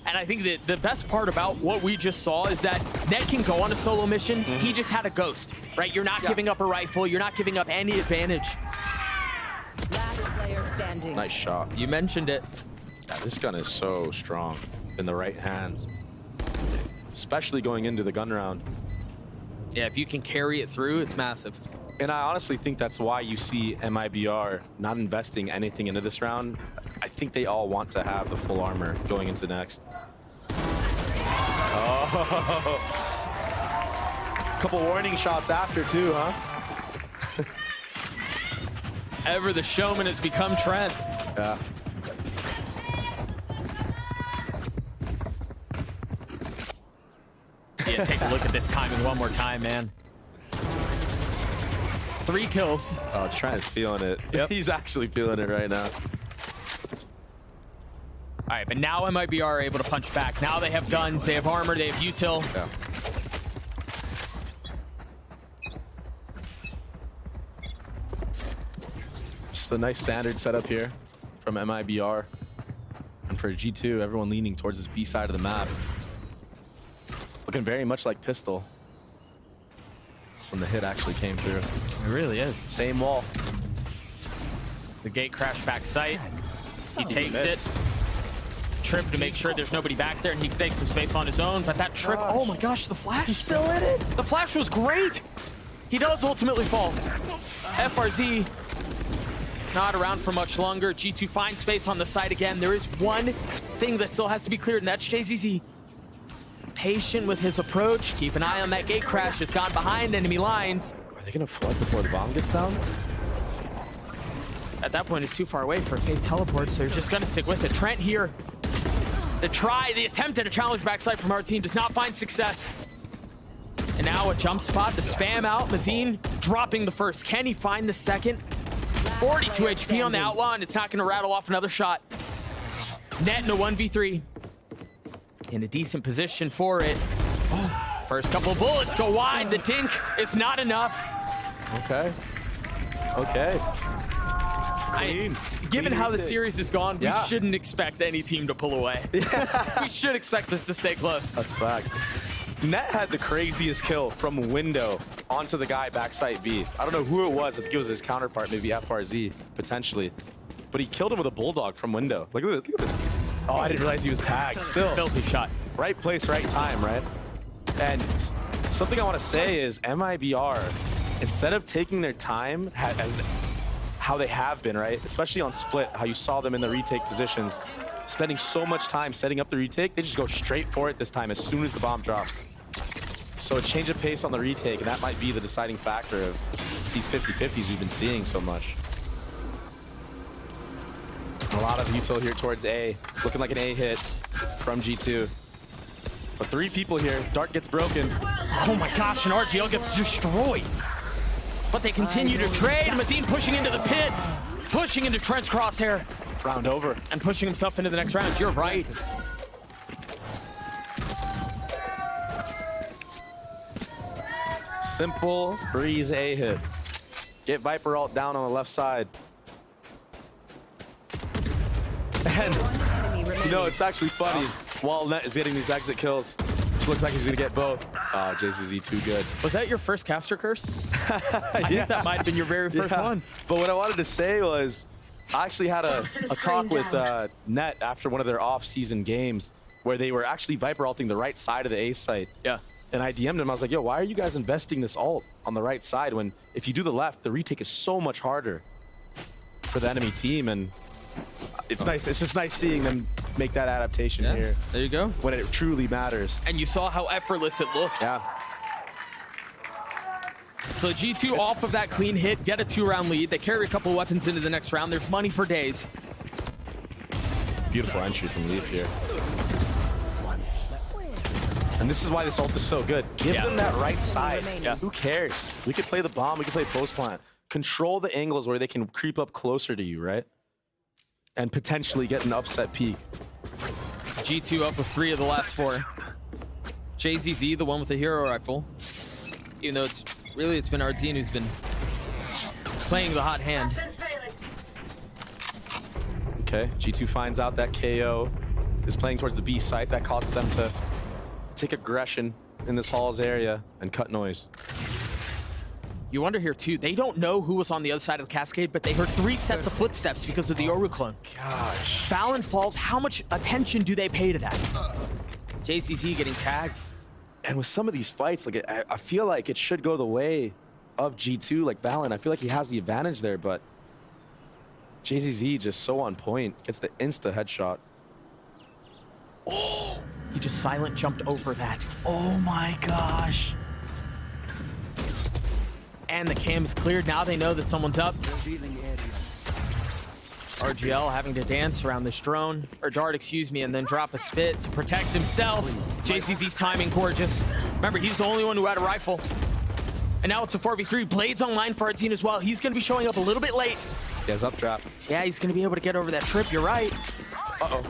And I think that the best part about what we just saw is that Net can go on a solo mission. He just had a ghost, right? You're not giving up a rifle. You're not giving up any advantage. Last player standing. nice shot. You mentioned it. Yeah, this gun is so strong in the right hands, especially going into the gun round. Yeah, if you can carry it through, it's massive. And I honestly think that's why you see MIBR not investing anything into this round. I think they all want to have the full armor going into next. Oh. Couple warning shots after too, huh? Ever the showman has become Trent. Yeah. Yeah, take a look at this timing one more time, man. 3 kills. Oh, Trent is feeling it. Yep. He's actually feeling it right now. All right, but now MIBR are able to punch back. Now they have guns, they have armor, they have util. Yeah. Just a nice standard setup here from MIBR. And for G2, everyone leaning towards this B side of the map. Looking very much like Pistol when the hit actually came through. It really is. Same wall. The gate crash back sight. He takes it. Trip to make sure there's nobody back there, and he takes some space on his own. But that trip, oh my gosh, the flash. He's still in it. The flash was great. He does ultimately fall. FRZ not around for much longer. G2 finds space on the side again. There is one thing that still has to be cleared, and that's JZZ. Patient with his approach. Keep an eye on that gate crash. It's gone behind enemy lines. Are they gonna flood before the bomb gets down? At that point, it's too far away for a fake teleport, so you're just gonna stick with it. Trent here. The attempt at a challenge backside from our team does not find success. And now a jump spot, the spam out. Mazine dropping the first. Can he find the second? 42 HP on the Outlaw, and it's not gonna rattle off another shot. Net in a 1v3. In a decent position for it. First couple of bullets go wide. The dink is not enough. Okay. Okay. Given how the series has gone, we shouldn't expect any team to pull away. We should expect this to stay close. That's fact. Net had the craziest kill from window onto the guy backside B. I don't know who it was. I think it was his counterpart, maybe FRZ, potentially. But he killed him with a bulldog from window. Look at this. Oh, I didn't realize he was tagged. Still. Filthy shot. Right place, right time, right? And something I want to say is MIBR, instead of taking their time as how they have been, right? Especially on Split, how you saw them in the retake positions, spending so much time setting up the retake, they just go straight for it this time as soon as the bomb drops. So a change of pace on the retake, and that might be the deciding factor of these 50-50s we've been seeing so much. A lot of util here towards A, looking like an A hit from G2. But 3 people here. Dart gets broken. Oh my gosh, and RGL gets destroyed. But they continue to trade. Mazine pushing into the pit, pushing into Trent's crosshair. Round over. And pushing himself into the next round. You're right. Simple breeze A hit. Get Viper ult down on the left side. And, you know, it's actually funny. Walnut is getting these exit kills. Which looks like he's going to get both. Oh, JCZ too good. Was that your first caster curse? I think that might have been your very first one. But what I wanted to say was, I actually had a talk with Net after one of their off-season games where they were actually Viper ulting the right side of the A site. Yeah. And I DM'd him. I was like, yo, why are you guys investing this ult on the right side when if you do the left, the retake is so much harder for the enemy team? And it's nice. It's just nice seeing them make that adaptation here. There you go. When it truly matters. And you saw how effortless it looked. Yeah. So G2 off of that clean hit, get a 2-round lead. They carry a couple weapons into the next round. There's money for days. Beautiful entry from Leaf here. And this is why this ult is so good. Give them that right side. Yeah. Who cares? We could play the bomb. We could play post plant. Control the angles where they can creep up closer to you, right? And potentially get an upset peak. G2 up with 3 of the last 4. JZZ, the one with the hero rifle. Even though it's been Ardzine who's been playing the hot hand. Okay, G2 finds out that KO is playing towards the B site. That causes them to take aggression in this Halls area and cut noise. You wonder here too, they don't know who was on the other side of the cascade, but they heard 3 sets of footsteps because of the Oru clone. Gosh. Valen falls, how much attention do they pay to that? JCZ getting tagged. And with some of these fights, like I feel like it should go the way of G2, like Valen. I feel like he has the advantage there, but JZZ just so on point. Gets the insta headshot. Oh, he just silent jumped over that. Oh my gosh. And the cam is cleared. Now they know that someone's up. RGL having to dance around this drone, or dart, excuse me, and then drop a spit to protect himself. JCZ's timing gorgeous. Remember, he's the only one who had a rifle. And now it's a 4v3. Blades online for Ardzine as well. He's going to be showing up a little bit late. He has updraft. Yeah, he's going to be able to get over that trip. You're right. Uh-oh.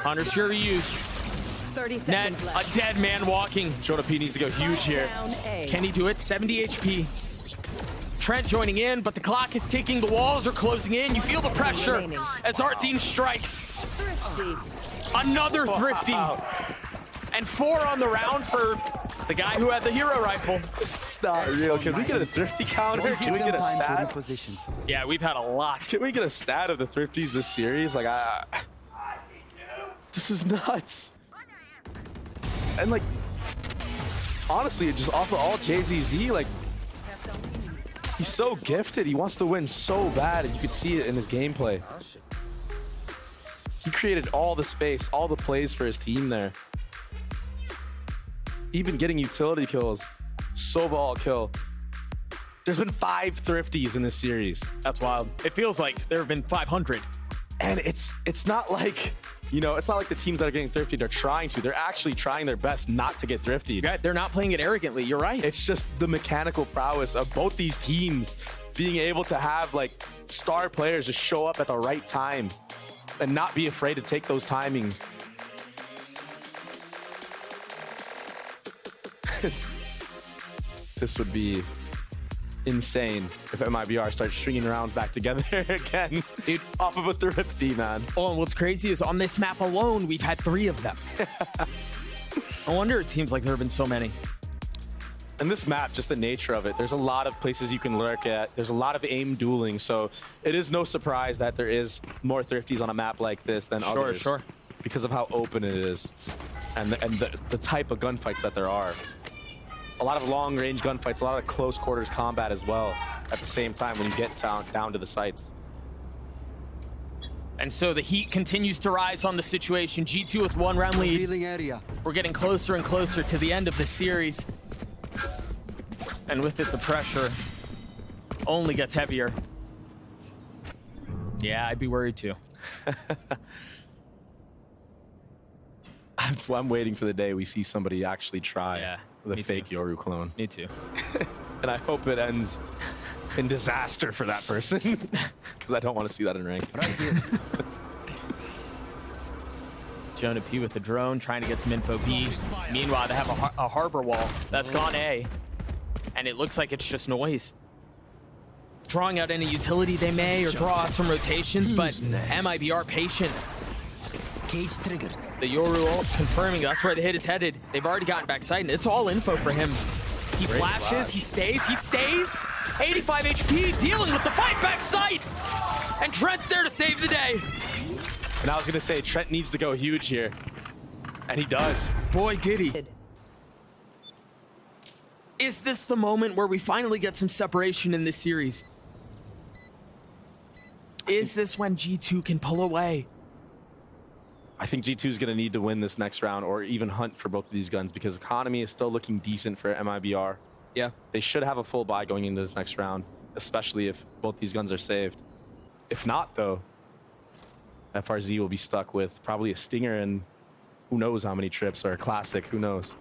Hunter sure used. 30 Net, seconds left. a dead man walking. Jonah P needs to go huge here. Down A. Can he do it? 70 HP. Trent joining in, but the clock is ticking. The walls are closing in. You feel the pressure as Ardzine strikes. Thrifty. Another Thrifty. And 4 on the round for the guy who had the hero rifle. It's not real. Can we get a Thrifty counter? Can we get a stat? Yeah, we've had a lot. Can we get a stat of the Thrifties this series? Like, this is nuts. And like, honestly, just off of all JZZ, like, he's so gifted. He wants to win so bad, and you could see it in his gameplay. He created all the space, all the plays for his team there. Even getting utility kills. Sova ult kill. There's been 5 Thrifties in this series. That's wild. It feels like there have been 500. And it's not like, you know, it's not like the teams that are getting thrifted are trying to. They're actually trying their best not to get thrifted. Yeah, they're not playing it arrogantly. You're right. It's just the mechanical prowess of both these teams being able to have like star players just show up at the right time and not be afraid to take those timings. This would be insane if MIBR starts stringing rounds back together again. Dude, off of a Thrifty, man. Oh, and what's crazy is on this map alone, we've had 3 of them. No wonder it seems like there have been so many. And this map, just the nature of it, there's a lot of places you can lurk at. There's a lot of aim dueling, so it is no surprise that there is more Thrifties on a map like this than others. Sure. Because of how open it is and the type of gunfights that there are. A lot of long-range gunfights, a lot of close quarters combat as well at the same time when you get down to the sites. And so the heat continues to rise on the situation. G2 with 1 round lead. We're getting closer and closer to the end of the series. And with it, the pressure only gets heavier. Yeah, I'd be worried too. I'm waiting for the day we see somebody actually try the fake Yoru clone. Me too. And I hope it ends in disaster for that person, because I don't want to see that in rank. Jonah P with the drone, trying to get some info B. Meanwhile, they have a harbor wall that's gone A. And it looks like it's just noise. Drawing out any utility they may, or draw out some rotations, but Mibr patient. Cage triggered. The Yoru ult confirming that's where the hit is headed. They've already gotten backside, and it's all info for him. He flashes, he stays. 85 HP, dealing with the fight backside. And Trent's there to save the day. And I was going to say, Trent needs to go huge here. And he does. Boy, did he. Is this the moment where we finally get some separation in this series? Is this when G2 can pull away? I think G2 is going to need to win this next round, or even hunt for both of these guns, because economy is still looking decent for Mibr. Yeah. They should have a full buy going into this next round, especially if both these guns are saved. If not, though, FRZ will be stuck with probably a Stinger and who knows how many trips, or a Classic, who knows.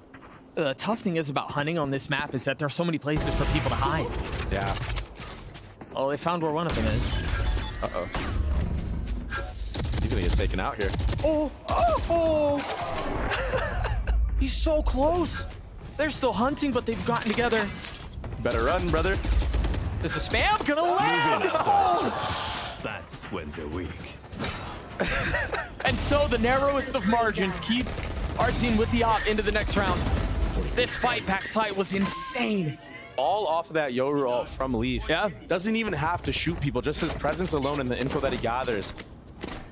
The tough thing is about hunting on this map is that there are so many places for people to hide. Yeah. Oh, they found where one of them is. Uh-oh. He's gonna get taken out here. He's so close. They're still hunting, but they've gotten together. Better run, brother. Is the spam gonna land? That's when they're weak. And so the narrowest of margins keep our team with the op into the next round. This fight backside was insane. All off of that Yoru ult from Leaf. Yeah. Doesn't even have to shoot people. Just his presence alone and the info that he gathers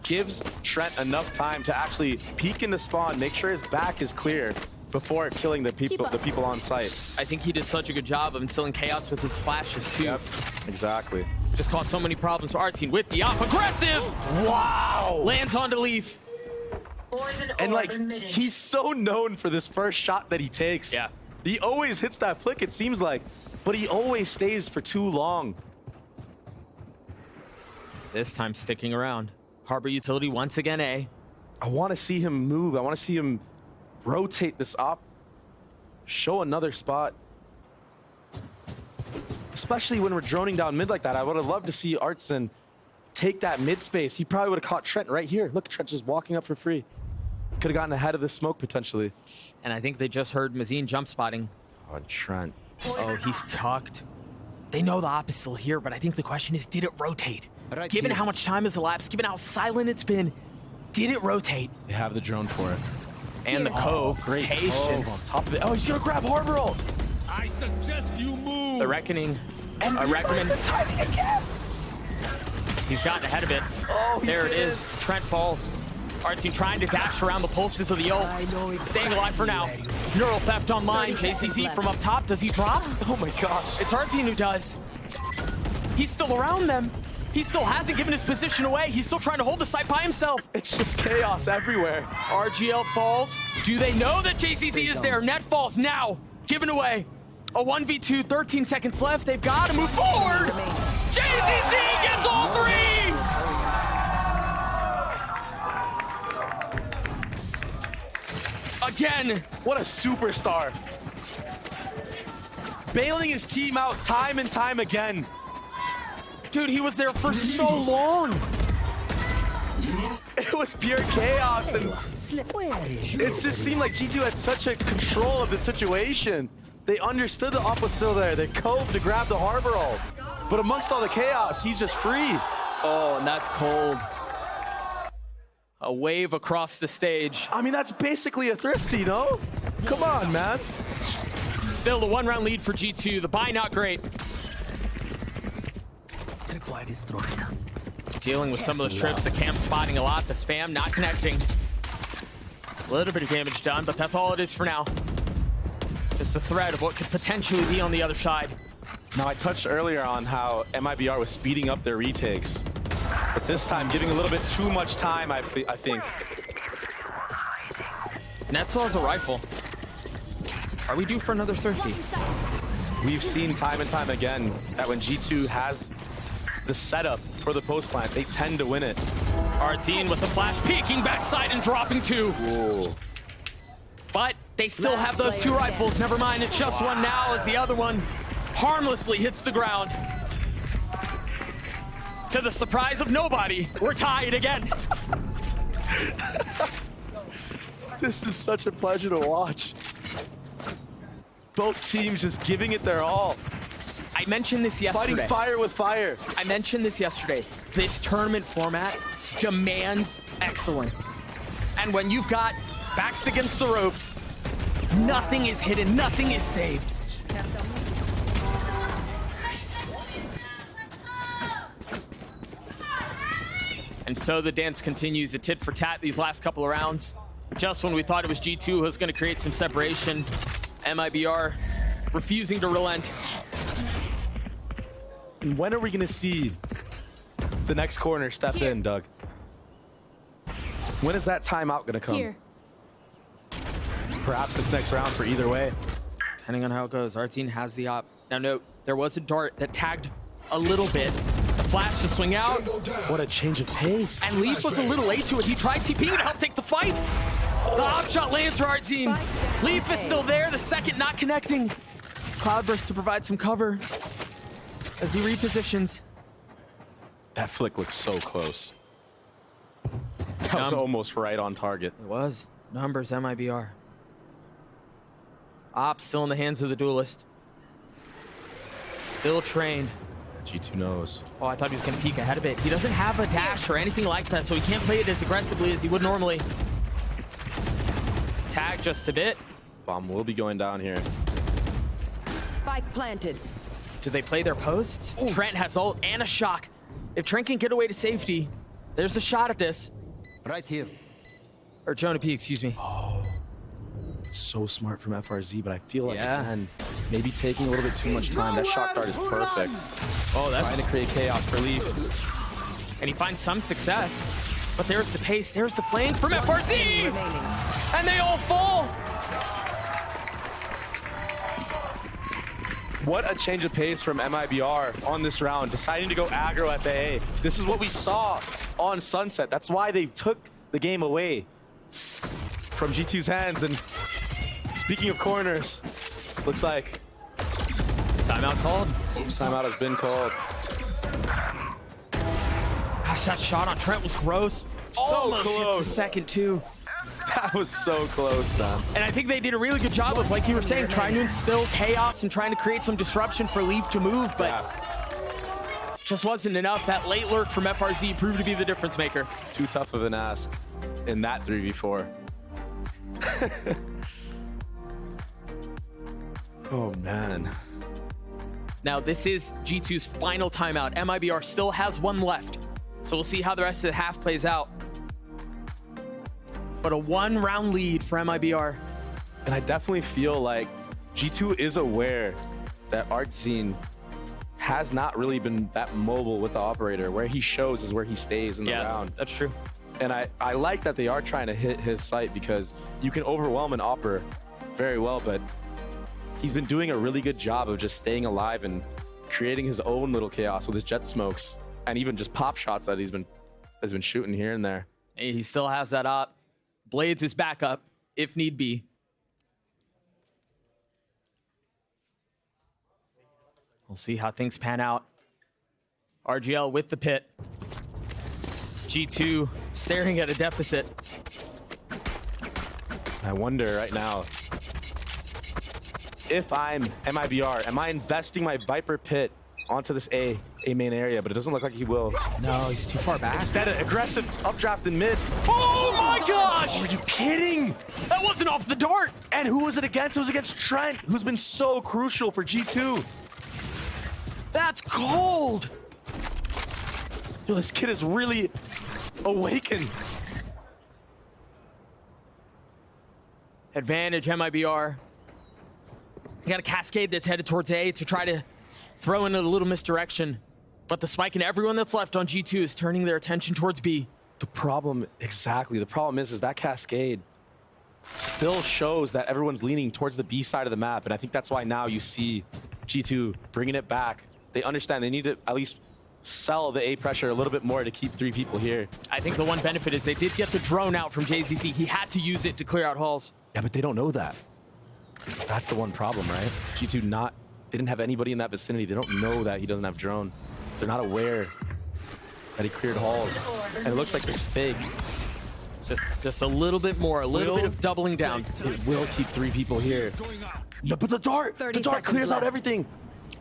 gives Trent enough time to actually peek into spawn, make sure his back is clear before killing the people on site. I think he did such a good job of instilling chaos with his flashes too. Yep, exactly. Just caused so many problems for our team with the op. Aggressive! Wow! Lands onto Leaf. And like, he's so known for this first shot that he takes. Yeah. He always hits that flick, it seems like, but he always stays for too long. This time sticking around. Harbor utility once again A. I want to see him move. I want to see him rotate this op. Show another spot. Especially when we're droning down mid like that. I would have loved to see Artson take that mid space. He probably would have caught Trent right here. Look, Trent just walking up for free. Could have gotten ahead of the smoke potentially. And I think they just heard Mazine jump spotting. Oh, Trent. Oh, he's tucked. They know the op is still here, but I think the question is, did it rotate? Right Given here. how much time has elapsed, given how silent it's been, did it rotate? They have the drone for it. And the Cove, Great patience. Cove on top of it. Oh, he's gonna grab Harbor ult. I suggest you move. The Reckoning. I recommend the timing again. He's gotten ahead of it. Oh, there it is. Trent falls. Our team trying to dash around the pulses of the ult. Staying alive for now. Neural theft online. JCZ from up top. Does he drop? Oh my gosh. It's our team who does. He's still around them. He still hasn't given his position away. He's still trying to hold the site by himself. It's just chaos everywhere. RGL falls. Do they know that JCZ is there? Net falls now. Given away. A 1v2, 13 seconds left. They've got to move forward. JCZ gets all three. Again. What a superstar. Bailing his team out time and time again. Dude, he was there for so long. It was pure chaos, and Where is it just seemed like G2 had such a control of the situation. They understood the op was still there. They coved to grab the Harbor ult. But amongst all the chaos, he's just free. Oh, and that's cold. A wave across the stage. I mean, that's basically a thrifty, no? Come on, man. Still the one-round lead for G2. The buy not great. Tripwire destroyed. Dealing with some of the trips. The camp spotting a lot. The spam not connecting. A little bit of damage done, but that's all it is for now. Just a threat of what could potentially be on the other side. Now, I touched earlier on how Mibr was speeding up their retakes. But this time, giving a little bit too much time, I think. Netzel has a rifle. Are we due for another thrifty? We've seen time and time again that when G2 has the setup for the post plant, they tend to win it. Artine with the flash, peeking backside and dropping two. Ooh. But they still have those two rifles. Never mind, it's just one now as the other one harmlessly hits the ground. To the surprise of nobody, we're tied again. This is such a pleasure to watch. Both teams just giving it their all. I mentioned this yesterday. Fighting fire with fire. I mentioned this yesterday. This tournament format demands excellence. And when you've got backs against the ropes, nothing is hidden, nothing is saved. And so the dance continues, a tit for tat these last couple of rounds. Just when we thought it was G2 who was going to create some separation, Mibr refusing to relent. And when are we going to see the next corner step in, Doug? When is that timeout going to come? Here. Perhaps this next round for either way. Depending on how it goes, our team has the op. Now note, there was a dart that tagged a little bit. The flash to swing out. What a change of pace. And Leaf was a little late to it. He tried TPing to help take the fight. The op shot lands for our team. Leaf is still there, the second not connecting. Cloudburst to provide some cover as he repositions. That flick looks so close. That was almost right on target. It was. Numbers, Mibr. Op still in the hands of the duelist. Still trained. G2 knows. Oh, I thought he was going to peek ahead of it. He doesn't have a dash or anything like that, so he can't play it as aggressively as he would normally. Tag just a bit. Bomb will be going down here. Spike planted. Do they play their post? Ooh. Trent has ult and a shock. If Trent can get away to safety, there's a shot at this. Right here. Or Jonah P, excuse me. Oh, so smart from FRZ, but I feel like Yeah. again, maybe taking a little bit too much time. That shock dart is perfect. Oh, that's Trying to create chaos for Leaf. And he finds some success. But there's the pace, there's the flame from FRZ! And they all fall! What a change of pace from Mibr on this round, deciding to go aggro at the A. This is what we saw on Sunset. That's why they took the game away from G2's hands. And speaking of corners, looks like Timeout called. timeout has been called. Gosh, that shot on Trent was gross. Almost hits the close. second too. That was so close, man. And I think they did a really good job of, like you were saying, trying to instill chaos and trying to create some disruption for Leaf to move, but just wasn't enough. That late lurk from FRZ proved to be the difference maker. Too tough of an ask in that 3v4. Oh, man. Now, this is G2's final timeout. Mibr still has one left, so we'll see how the rest of the half plays out. But a one-round lead for Mibr. And I definitely feel like G2 is aware that Artscene has not really been that mobile with the operator. Where he shows is where he stays in the round. That's true. And I like that they are trying to hit his site, because you can overwhelm an opper very well, but he's been doing a really good job of just staying alive and creating his own little chaos with his jet smokes and even just pop shots that has been shooting here and there. He still has that op. Blades is back up if need be. We'll see how things pan out. RGL with the pit. G2 staring at a deficit. I wonder right now, if I'm Mibr, am I investing my Viper pit onto this A main area? But it doesn't look like he will. No, he's too far back. Instead, of aggressive updraft in mid. Oh my gosh! Are you kidding? That wasn't off the dart! And who was it against? It was against Trent, who's been so crucial for G2. That's cold! Yo, this kid is really awakened. Advantage, Mibr. You got a cascade that's headed towards A to try to throw in a little misdirection. But the spike and everyone that's left on G2 is turning their attention towards B. The problem is that cascade still shows that everyone's leaning towards the B side of the map. And I think that's why now you see G2 bringing it back. They understand they need to at least sell the A pressure a little bit more to keep 3 people here. I think the one benefit is they did get the drone out from JZC. He had to use it to clear out halls. Yeah, but they don't know that. That's the one problem, right? G2 they didn't have anybody in that vicinity. They don't know that he doesn't have drone. They're not aware that he cleared halls. And it looks like this fake. Just a little bit more, a little bit of doubling down. It will keep 3 people here. No, but the dart clears out everything.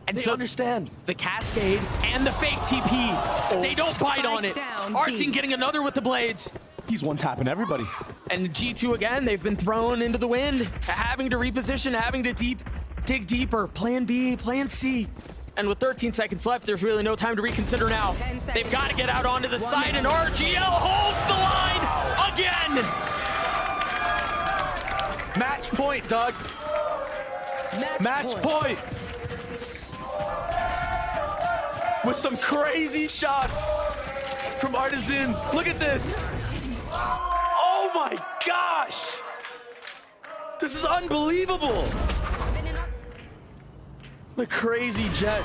And They so understand. the Cascade and the fake TP, they don't bite on it. down, Artsy B. getting another with the blades. He's one-tapping everybody. And G2 again, they've been thrown into the wind, having to reposition, having to dig deeper. Plan B, plan C. And with 13 seconds left, there's really no time to reconsider now. 10 seconds. They've got to get out onto the side, and RGL holds the line again. Match point, Doug. Match point. With some crazy shots from Artisan. Look at this. Oh my gosh. This is unbelievable. The crazy Jet.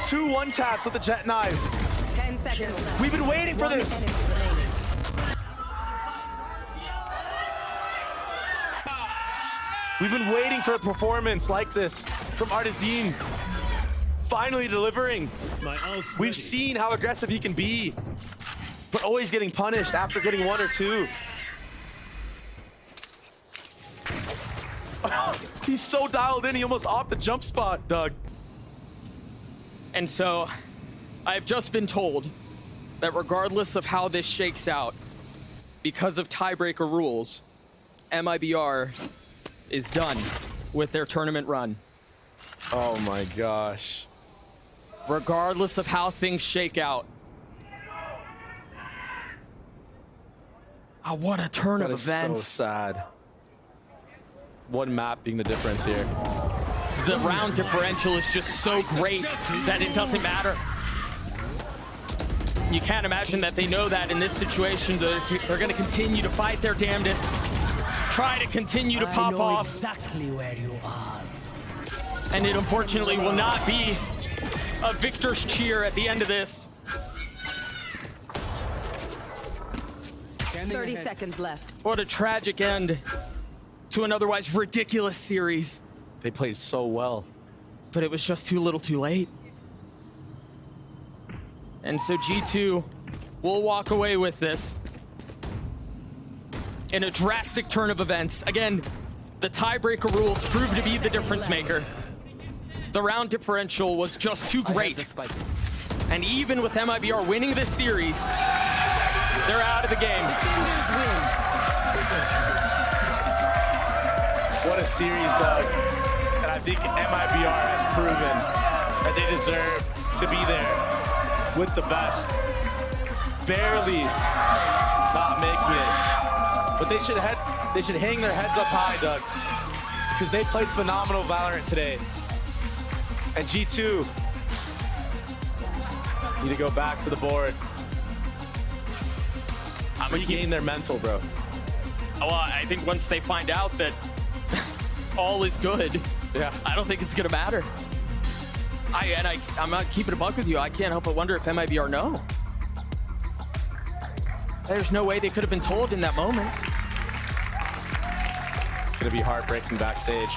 2 one-taps with the Jet knives. 10 seconds left. We've been waiting for this. Enemy remaining. We've been waiting for a performance like this from Artisan. Finally delivering. We've seen how aggressive he can be, but always getting punished after getting 1 or 2. He's so dialed in, he almost off the jump spot, Doug. And so I've just been told that regardless of how this shakes out, because of tiebreaker rules, MIBR is done with their tournament run. Oh my gosh. Regardless of how things shake out. Oh, what a turn That of is events. so sad. One map being the difference here. The round differential is just so great that it doesn't matter. You can't imagine that they know that in this situation. They're going to continue to fight their damnedest. Try to continue to pop I know off. exactly where you are. And it unfortunately will not be a victor's cheer at the end of this. 30 seconds left. What a tragic end to an otherwise ridiculous series. They played so well. But it was just too little too late. And so G2 will walk away with this in a drastic turn of events. Again, the tiebreaker rules proved to be the difference maker. The round differential was just too great. And even with MIBR winning this series, they're out of the game. What a series, Doug. And I think MIBR has proven that they deserve to be there with the best. Barely not making it. But they should hang their heads up high, Doug. Because they played phenomenal Valorant today. And G2 need to go back to the board. Regain their mental, bro. Well, I think once they find out that all is good, Yeah. I don't think it's gonna matter. I'm not keeping a buck with you. I can't help but wonder if MIBR know. There's no way they could have been told in that moment. It's gonna be heartbreaking backstage.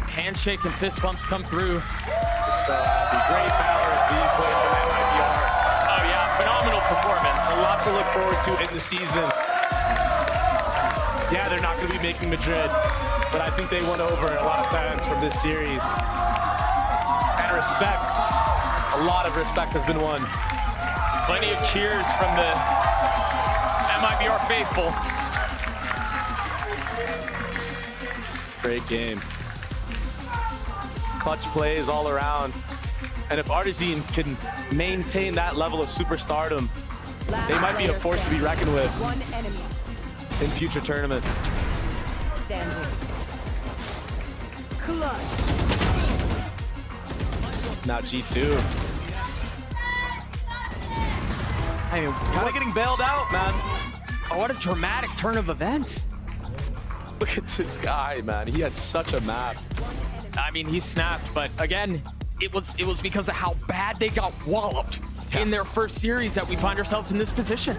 Handshake and fist bumps come through. So happy. Great Valorant being played from MIBR. Oh yeah, phenomenal performance. A lot to look forward to in the season. Yeah, they're not going to be making Madrid, but I think they won over a lot of fans from this series. And respect, a lot of respect has been won. Plenty of cheers from the MIBR faithful. Great game. Clutch plays all around. And if Artisan can maintain that level of superstardom, they might be a force to be reckoned with One enemy in future tournaments. standing. Clutch. Now G2. I mean, Kind of getting bailed out, man. what a dramatic turn of events. Look at this guy, man. He had such a map. I mean, he snapped, but again, it was because of how bad they got walloped in their first series that we find ourselves in this position.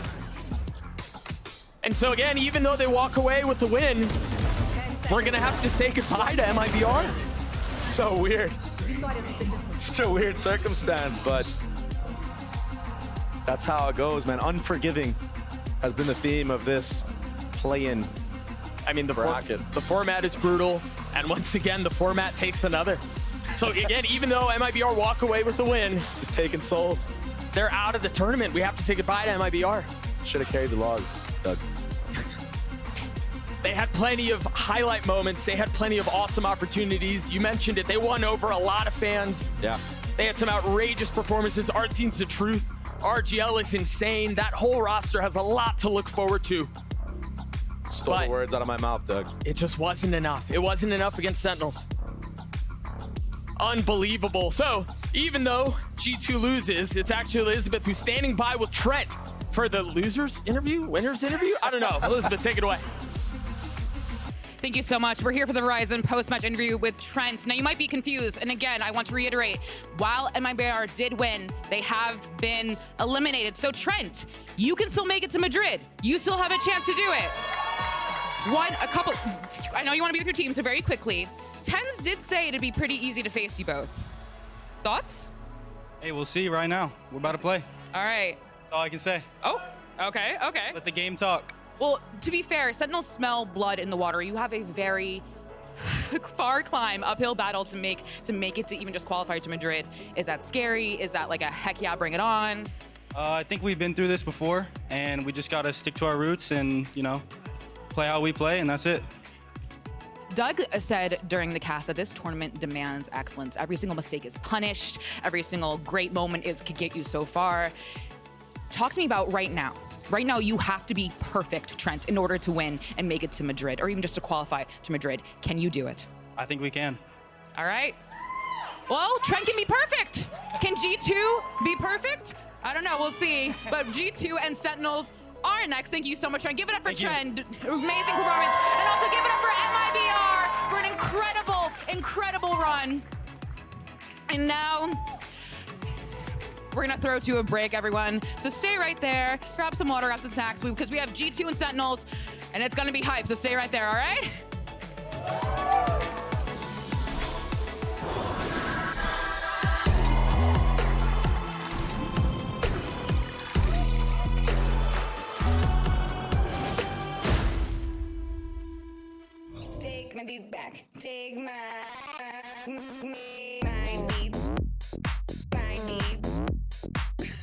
And so again, even though they walk away with the win, we're gonna have to say goodbye to MIBR. So weird. Such a weird circumstance, but that's how it goes, man. Unforgiving has been the theme of this play-in. I mean, the bracket. The format is brutal, and once again, the format takes another. So again, even though MIBR walk away with the win, Just taking souls. they're out of the tournament. We have to say goodbye to MIBR. Should have carried the logs, Doug. They had plenty of highlight moments. They had plenty of awesome opportunities. You mentioned it. They won over a lot of fans. Yeah. They had some outrageous performances. Art Scene's the truth. RGL is insane. That whole roster has a lot to look forward to. Stole the words out of my mouth, Doug. It just wasn't enough. It wasn't enough against Sentinels. Unbelievable. So, even though G2 loses, it's actually Elizabeth who's standing by with Trent for the losers interview? Winners interview? I don't know. Elizabeth, take it away. Thank you so much. We're here for the Verizon post-match interview with Trent. Now, you might be confused. And again, I want to reiterate, while MIBR did win, they have been eliminated. So, Trent, you can still make it to Madrid. You still have a chance to do it. I know you want to be with your team, so very quickly. Tens did say it'd be pretty easy to face you both. Thoughts? Hey, we'll see right now. We're about to play. All right. That's all I can say. Oh, okay. Let the game talk. Well, to be fair, Sentinels smell blood in the water. You have a very far climb, uphill battle to make it to even just qualify to Madrid. Is that scary? Is that like a heck yeah, bring it on? I think we've been through this before, and we just got to stick to our roots and, play how we play, and that's it. Doug said during the cast that this tournament demands excellence. Every single mistake is punished. Every single great moment could get you so far. Talk to me about right now. Right now, you have to be perfect, Trent, in order to win and make it to Madrid, or even just to qualify to Madrid. Can you do it? I think we can. All right. Well, Trent can be perfect. Can G2 be perfect? I don't know. We'll see. But G2 and Sentinels are next. Thank you so much, Trent. Give it up for Trent. Amazing performance. And also give it up for MIBR for an incredible run. And now we're going to throw to a break, everyone. So stay right there. Grab some water, grab some snacks, because we have G2 and Sentinels, and it's going to be hype. So stay right there, all right? Take my beat back. Take my beat. My beat. My beat.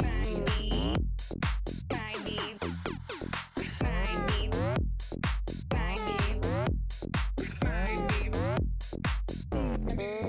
My beat. My beat. My beat. My beat.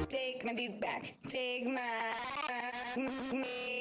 Take my beat back. Take my me.